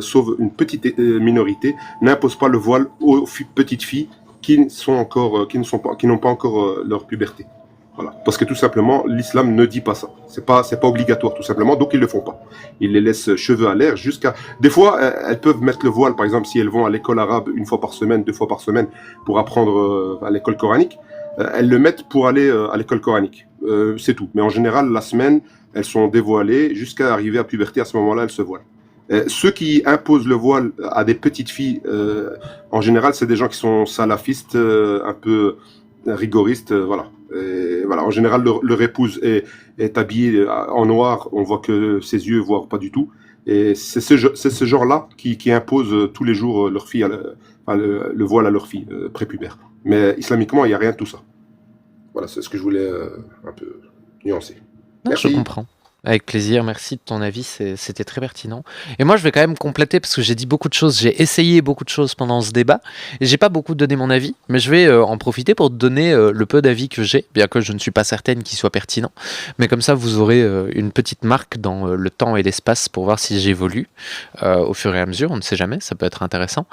sauf une petite minorité, n'imposent pas le voile aux petites filles qui n'ont pas encore leur puberté. Voilà. Parce que tout simplement, l'islam ne dit pas ça. C'est pas obligatoire, tout simplement. Donc, ils le font pas. Ils les laissent cheveux à l'air jusqu'à... Des fois, elles peuvent mettre le voile, par exemple, si elles vont à l'école arabe 1 fois par semaine, 2 fois par semaine, pour apprendre à l'école coranique. Elles le mettent pour aller à l'école coranique. C'est tout. Mais en général, la semaine, elles sont dévoilées jusqu'à arriver à puberté. À ce moment-là, elles se voilent. Ceux qui imposent le voile à des petites filles, en général, c'est des gens qui sont salafistes, un peu rigoristes, voilà. Et voilà, en général, leur épouse est habillée en noir, on voit que ses yeux voient pas du tout. Et c'est ce genre-là qui impose tous les jours leur fille, le voile à leur fille prépubère. Mais islamiquement, il n'y a rien de tout ça. Voilà, c'est ce que je voulais un peu nuancer. Non, Merci. je comprends. Avec plaisir, merci de ton avis, c'était très pertinent. Et moi, je vais quand même compléter parce que j'ai dit beaucoup de choses, j'ai essayé beaucoup de choses pendant ce débat, et j'ai pas beaucoup donné mon avis, mais je vais en profiter pour donner le peu d'avis que j'ai, bien que je ne suis pas certaine qu'il soit pertinent. Mais comme ça, vous aurez une petite marque dans le temps et l'espace pour voir si j'évolue au fur et à mesure, on ne sait jamais, ça peut être intéressant.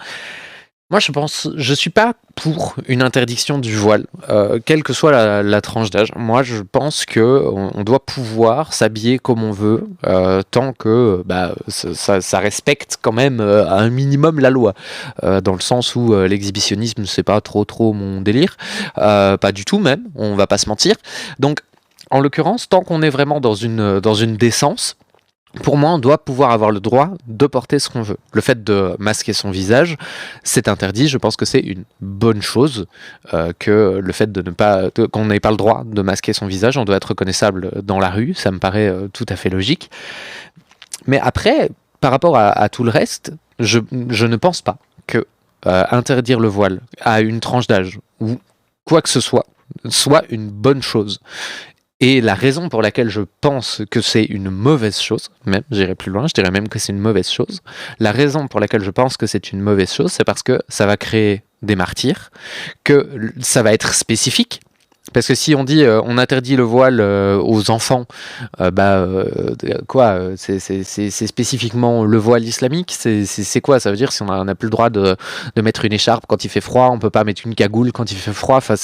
Moi, je suis pas pour une interdiction du voile, quelle que soit la tranche d'âge. Moi, je pense que on doit pouvoir s'habiller comme on veut, tant que ça respecte quand même à un minimum la loi, dans le sens où l'exhibitionnisme, c'est pas trop mon délire, pas du tout même, on va pas se mentir. Donc, en l'occurrence, tant qu'on est vraiment dans une décence, pour moi, on doit pouvoir avoir le droit de porter ce qu'on veut. Le fait de masquer son visage, c'est interdit. Je pense que c'est une bonne chose que le fait qu'on n'ait pas le droit de masquer son visage. On doit être reconnaissable dans la rue. Ça me paraît tout à fait logique. Mais après, par rapport à tout le reste, je ne pense pas que interdire le voile à une tranche d'âge ou quoi que ce soit une bonne chose. Et la raison pour laquelle je pense que c'est une mauvaise chose, même, j'irai plus loin, je dirais même que c'est une mauvaise chose, la raison pour laquelle je pense que c'est une mauvaise chose, c'est parce que ça va créer des martyrs, que ça va être spécifique. Parce que si on dit on interdit le voile aux enfants, c'est spécifiquement le voile islamique, c'est quoi? Ça veut dire si on n'a plus le droit de mettre une écharpe quand il fait froid, on peut pas mettre une cagoule quand il fait froid. Enfin,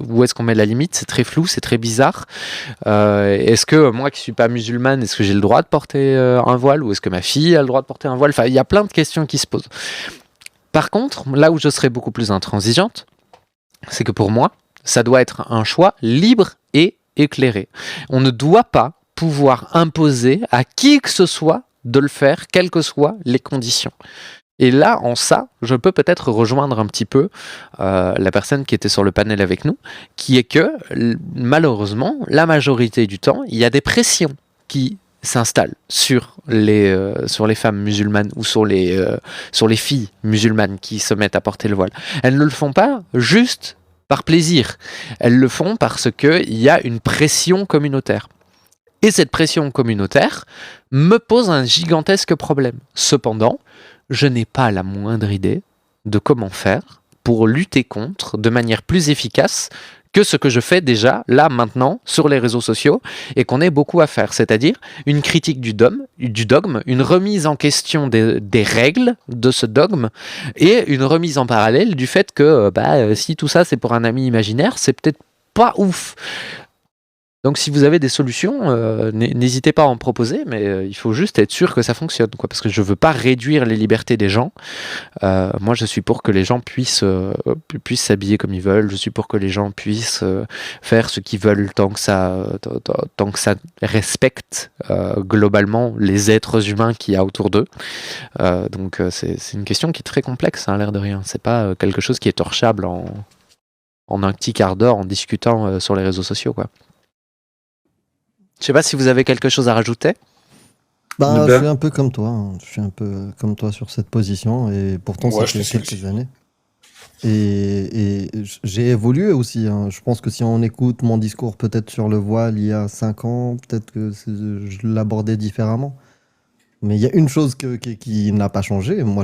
où est-ce qu'on met la limite? C'est très flou, c'est très bizarre. Est-ce que moi qui suis pas musulmane, est-ce que j'ai le droit de porter un voile, ou est-ce que ma fille a le droit de porter un voile? Enfin, il y a plein de questions qui se posent. Par contre, là où je serais beaucoup plus intransigeante, c'est que pour moi, ça doit être un choix libre et éclairé. On ne doit pas pouvoir imposer à qui que ce soit de le faire, quelles que soient les conditions. Et là, en ça, je peux peut-être rejoindre un petit peu la personne qui était sur le panel avec nous, qui est que, malheureusement, la majorité du temps, il y a des pressions qui s'installent sur les femmes musulmanes ou sur les filles musulmanes qui se mettent à porter le voile. Elles ne le font pas juste par plaisir. Elles le font parce qu'il y a une pression communautaire. Et cette pression communautaire me pose un gigantesque problème. Cependant, je n'ai pas la moindre idée de comment faire pour lutter contre de manière plus efficace que ce que je fais déjà, là, maintenant, sur les réseaux sociaux, et qu'on ait beaucoup à faire. C'est-à-dire une critique du dogme, une remise en question des règles de ce dogme, et une remise en parallèle du fait que si tout ça c'est pour un ami imaginaire, c'est peut-être pas ouf. Donc si vous avez des solutions, n'hésitez pas à en proposer, mais il faut juste être sûr que ça fonctionne, quoi, parce que je veux pas réduire les libertés des gens. Moi, je suis pour que les gens puissent s'habiller comme ils veulent. Je suis pour que les gens puissent faire ce qu'ils veulent tant que ça respecte globalement les êtres humains qu'il y a autour d'eux. Donc c'est une question qui est très complexe, hein, l'air de rien. C'est pas quelque chose qui est torchable en un petit quart d'heure en discutant sur les réseaux sociaux, quoi. Je sais pas si vous avez quelque chose à rajouter. Je suis un peu comme toi. Je suis un peu comme toi sur cette position. Et pourtant, ça fait quelques années. Et j'ai évolué aussi. Hein. Je pense que si on écoute mon discours peut-être sur le voile il y a 5 ans, peut-être que je l'abordais différemment. Mais il y a une chose qui n'a pas changé. Moi,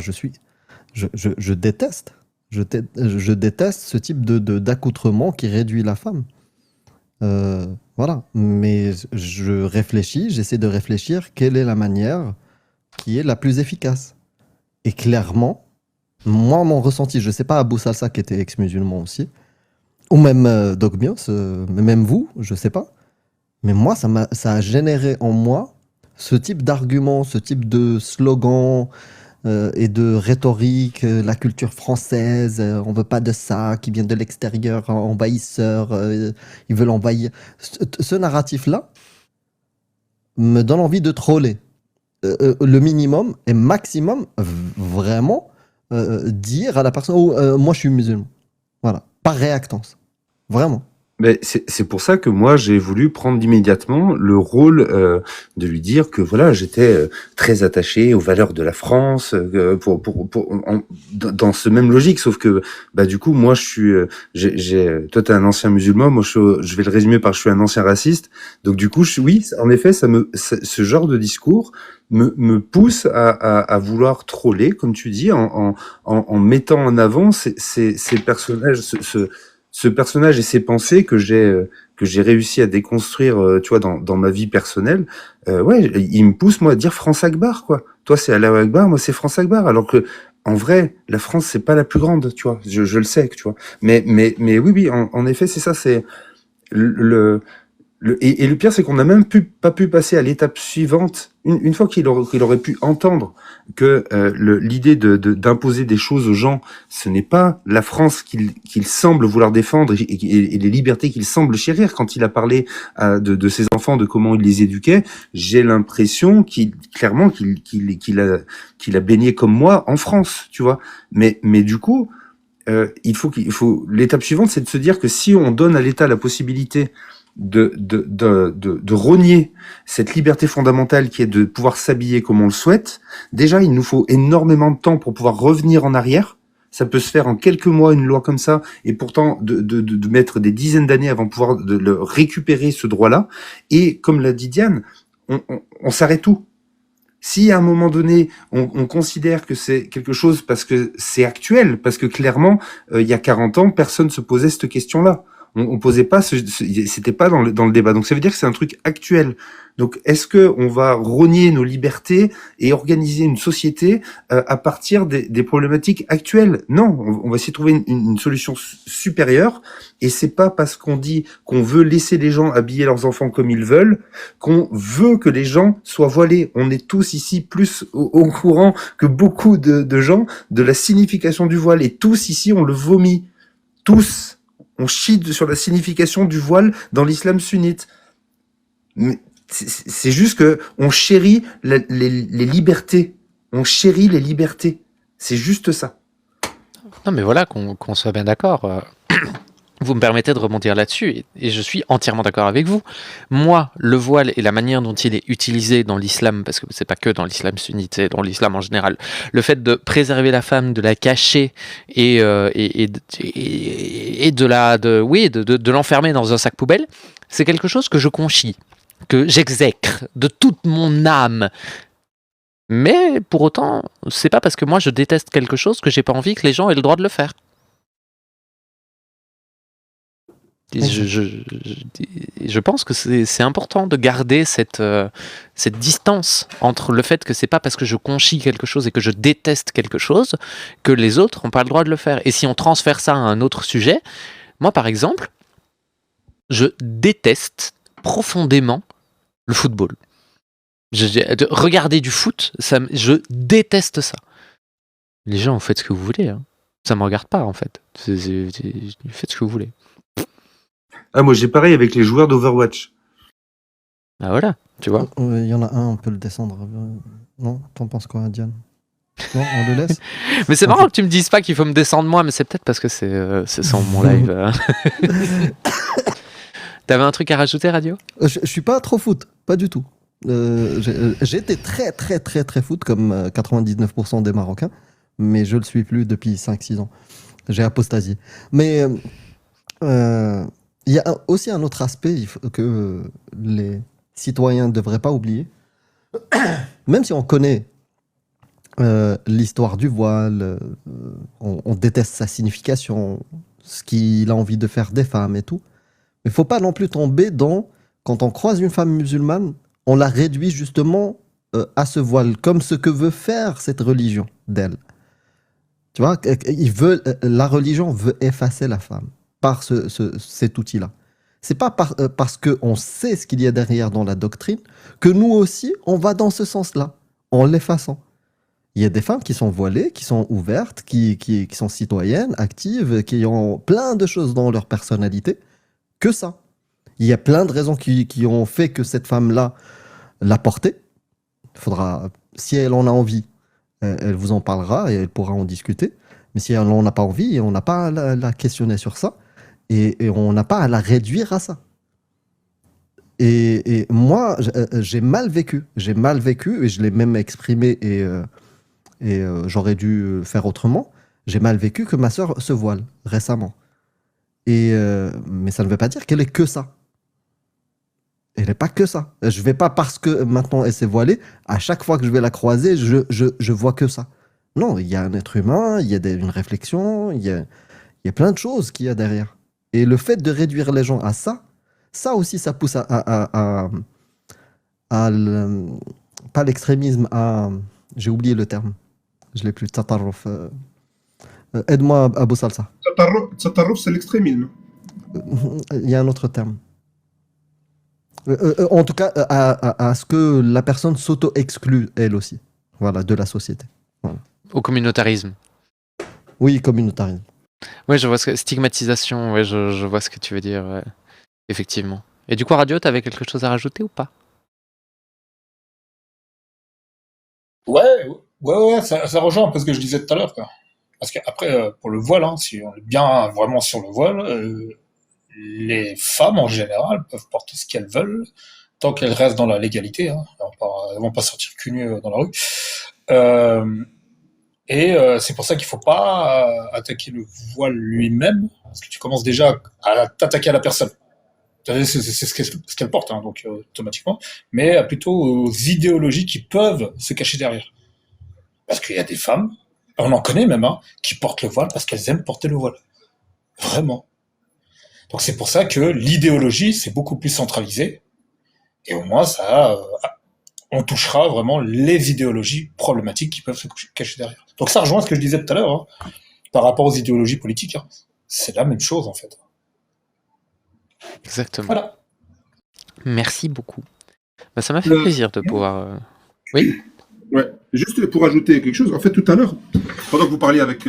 je déteste. Je déteste ce type d'accoutrement qui réduit la femme. Voilà, mais j'essaie de réfléchir quelle est la manière qui est la plus efficace. Et clairement, moi, mon ressenti, je ne sais pas Abou Salsa qui était ex-musulman aussi, ou même Dogmios, même vous, je ne sais pas, mais moi, ça a généré en moi ce type d'argument, ce type de slogan et de rhétorique, la culture française, on veut pas de ça, qui vient de l'extérieur, envahisseur, ils veulent envahir. Ce narratif-là me donne envie de troller. Le minimum et maximum, vraiment, dire à la personne, moi je suis musulman. Voilà, par réactance. Vraiment. Mais c'est pour ça que moi j'ai voulu prendre immédiatement le rôle de lui dire que voilà, j'étais très attaché aux valeurs de la France dans ce même logique, sauf que du coup moi toi t'es un ancien musulman, moi je vais le résumer par je suis un ancien raciste, donc du coup oui, en effet ce genre de discours me pousse à vouloir troller, comme tu dis, en mettant en avant ces personnages, ce personnage et ses pensées que j'ai réussi à déconstruire, tu vois, dans ma vie personnelle. Il me pousse moi à dire France Akbar, quoi. Toi c'est Allahu Akbar, moi c'est France Akbar, alors que en vrai la France c'est pas la plus grande, tu vois. Je le sais, tu vois. Mais oui, en effet c'est ça, c'est et le pire, c'est qu'on n'a même pas pu passer à l'étape suivante. Une fois qu'il aurait pu entendre que l'idée d'imposer des choses aux gens, ce n'est pas la France qu'il semble vouloir défendre et les libertés qu'il semble chérir. Quand il a parlé de ses enfants, de comment il les éduquait, j'ai l'impression qu'il a baigné comme moi en France, tu vois. Mais du coup, l'étape suivante, c'est de se dire que si on donne à l'État la possibilité de rogner cette liberté fondamentale qui est de pouvoir s'habiller comme on le souhaite, déjà il nous faut énormément de temps pour pouvoir revenir en arrière. Ça peut se faire en quelques mois, une loi comme ça, et pourtant de mettre des dizaines d'années avant de pouvoir récupérer ce droit-là. Et comme l'a dit Diane, on s'arrête tout. Si à un moment donné, on considère que c'est quelque chose parce que c'est actuel, parce que clairement, il y a 40 ans, personne se posait cette question-là. On posait pas, c'était pas dans le débat. Donc ça veut dire que c'est un truc actuel. Donc est-ce que on va rogner nos libertés et organiser une société à partir des problématiques actuelles? Non, on va essayer de trouver une solution supérieure. Et c'est pas parce qu'on dit qu'on veut laisser les gens habiller leurs enfants comme ils veulent qu'on veut que les gens soient voilés. On est tous ici plus au courant que beaucoup de gens de la signification du voile. Et tous ici on le vomit. Tous. On chie sur la signification du voile dans l'islam sunnite. Mais c'est juste que on chérit les libertés. On chérit les libertés. C'est juste ça. Non, mais voilà, qu'on soit bien d'accord. Vous me permettez de rebondir là-dessus, et je suis entièrement d'accord avec vous. Moi, le voile et la manière dont il est utilisé dans l'islam, parce que c'est pas que dans l'islam sunnite, c'est dans l'islam en général, le fait de préserver la femme, de la cacher et de l'enfermer dans un sac poubelle, c'est quelque chose que je conchis, que j'exècre de toute mon âme. Mais pour autant, c'est pas parce que moi je déteste quelque chose que j'ai pas envie que les gens aient le droit de le faire. Je pense que c'est important de garder cette distance entre le fait que c'est pas parce que je conchis quelque chose et que je déteste quelque chose que les autres n'ont pas le droit de le faire. Et si on transfère ça à un autre sujet, moi par exemple, je déteste profondément le football. Regarder du foot, je déteste ça. Les gens, vous faites ce que vous voulez. Hein. Ça me regarde pas en fait. Faites ce que vous voulez. Ah, moi j'ai pareil avec les joueurs d'Overwatch. Ah voilà, tu vois. Il y en a un, on peut le descendre. Non, t'en penses quoi, Diane? Non, on le laisse. Mais c'est marrant que tu me dises pas qu'il faut me descendre moi, mais c'est peut-être parce que c'est sans mon live. T'avais un truc à rajouter, Radio? Je suis pas trop foot, pas du tout. J'étais très foot, comme 99% des Marocains, mais je le suis plus depuis 5-6 ans. J'ai apostasié. Mais il y a aussi un autre aspect que les citoyens ne devraient pas oublier. Même si on connaît l'histoire du voile, on déteste sa signification, ce qu'il a envie de faire des femmes et tout, mais il ne faut pas non plus tomber dans, quand on croise une femme musulmane, on la réduit justement à ce voile, comme ce que veut faire cette religion d'elle. Tu vois, la religion veut effacer la femme par cet outil-là. C'est pas parce qu'on sait ce qu'il y a derrière dans la doctrine que nous aussi, on va dans ce sens-là, en l'effaçant. Il y a des femmes qui sont voilées, qui sont ouvertes, qui sont citoyennes, actives, qui ont plein de choses dans leur personnalité, que ça. Il y a plein de raisons qui ont fait que cette femme-là l'a portée. Il faudra, si elle en a envie, elle vous en parlera et elle pourra en discuter. Mais si elle n'en a pas envie, on n'a pas à la questionner sur ça. Et on n'a pas à la réduire à ça. Et moi, j'ai mal vécu. J'ai mal vécu et je l'ai même exprimé et j'aurais dû faire autrement. J'ai mal vécu que ma sœur se voile récemment. Mais ça ne veut pas dire qu'elle est que ça. Elle n'est pas que ça. Je ne vais pas, parce que maintenant elle s'est voilée, à chaque fois que je vais la croiser, je vois que ça. Non, il y a un être humain, il y a une réflexion, il y a plein de choses qu'il y a derrière. Et le fait de réduire les gens à ça aussi, ça pousse pas l'extrémisme, j'ai oublié le terme. Je l'ai plus. Tatarruf. Aide-moi, Abou Salsa. Tatarruf, c'est l'extrémisme. Il y a un autre terme. En tout cas, à ce que la personne s'auto-exclue, elle aussi. Voilà, de la société. Voilà. Au communautarisme. Oui, communautarisme. Oui, je vois stigmatisation, ouais, je vois ce que tu veux dire, ouais. Effectivement. Et du coup, Radio, t'avais quelque chose à rajouter ou pas? Ouais, ça rejoint un peu ce que je disais tout à l'heure, quoi. Parce qu'après, pour le voile, hein, si on est bien vraiment sur le voile, les femmes en général peuvent porter ce qu'elles veulent, tant qu'elles restent dans la légalité, hein. Elles vont pas sortir cul nu dans la rue. C'est pour ça qu'il faut pas attaquer le voile lui-même, parce que tu commences déjà à t'attaquer à la personne. C'est ce qu'elle porte, hein, donc automatiquement, mais plutôt aux idéologies qui peuvent se cacher derrière. Parce qu'il y a des femmes, on en connaît même, hein, qui portent le voile parce qu'elles aiment porter le voile. Vraiment. Donc c'est pour ça que l'idéologie, c'est beaucoup plus centralisé, et au moins ça, on touchera vraiment les idéologies problématiques qui peuvent se cacher derrière. Donc ça rejoint ce que je disais tout à l'heure, hein, par rapport aux idéologies politiques, hein. C'est la même chose en fait. Exactement. Voilà. Merci beaucoup. Bah, ça m'a fait plaisir de pouvoir... Oui. Ouais, juste pour ajouter quelque chose, en fait, tout à l'heure, pendant que vous parliez avec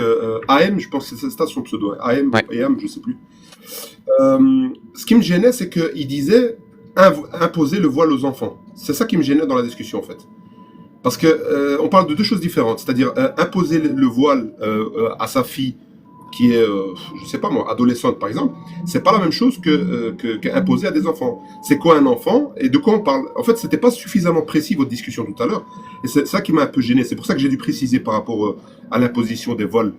AM, je pense que c'est ça son pseudo, AM, Ouais. AM, je sais plus. Ce qui me gênait, c'est qu'il disait imposer le voile aux enfants. C'est ça qui me gênait dans la discussion, en fait. Parce que on parle de deux choses différentes, c'est-à-dire imposer le voile à sa fille qui est, je sais pas moi, adolescente par exemple, c'est pas la même chose qu'imposer à des enfants. C'est quoi un enfant et de quoi on parle? En fait, c'était pas suffisamment précis votre discussion tout à l'heure, et c'est ça qui m'a un peu gêné. C'est pour ça que j'ai dû préciser par rapport à l'imposition des voiles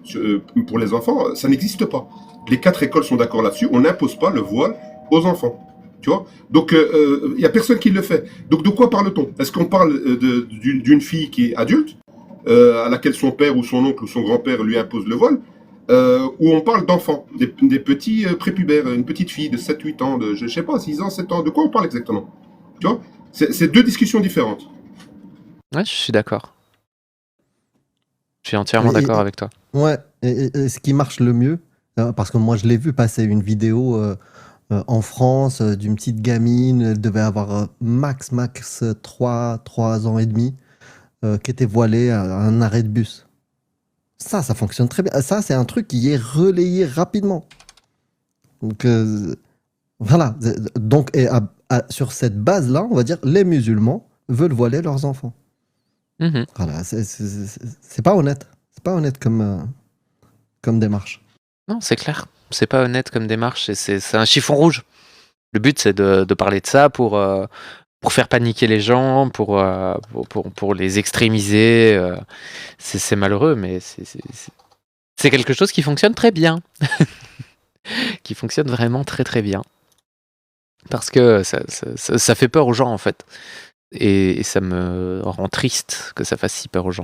pour les enfants. Ça n'existe pas. Les 4 écoles sont d'accord là-dessus. On n'impose pas le voile aux enfants. Tu vois? Donc, il y a personne qui le fait. Donc, de quoi parle-t-on? Est-ce qu'on parle d'une fille qui est adulte, à laquelle son père ou son oncle ou son grand-père lui impose le voile, ou on parle d'enfants, des petits prépubères, une petite fille de 7-8 ans, de, je sais pas, 6 ans, 7 ans, de quoi on parle exactement? Tu vois? C'est deux discussions différentes. Ouais, je suis d'accord. Je suis entièrement d'accord avec toi. Ouais, et ce qui marche le mieux, parce que moi je l'ai vu passer une vidéo en France d'une petite gamine, elle devait avoir max 3 ans et demi, qui était voilée à un arrêt de bus. Ça fonctionne très bien. Ça, c'est un truc qui est relayé rapidement. Donc, voilà. Donc, sur cette base-là, on va dire, les musulmans veulent voiler leurs enfants. Mhm. Voilà, c'est pas honnête. C'est pas honnête comme démarche. Non, c'est clair. C'est pas honnête comme démarche et c'est un chiffon rouge. Le but, c'est de parler de ça pour faire paniquer les gens, pour les extrémiser. C'est malheureux, mais c'est quelque chose qui fonctionne très bien. Qui fonctionne vraiment très très bien. Parce que ça fait peur aux gens, en fait. Et ça me rend triste que ça fasse si peur aux gens.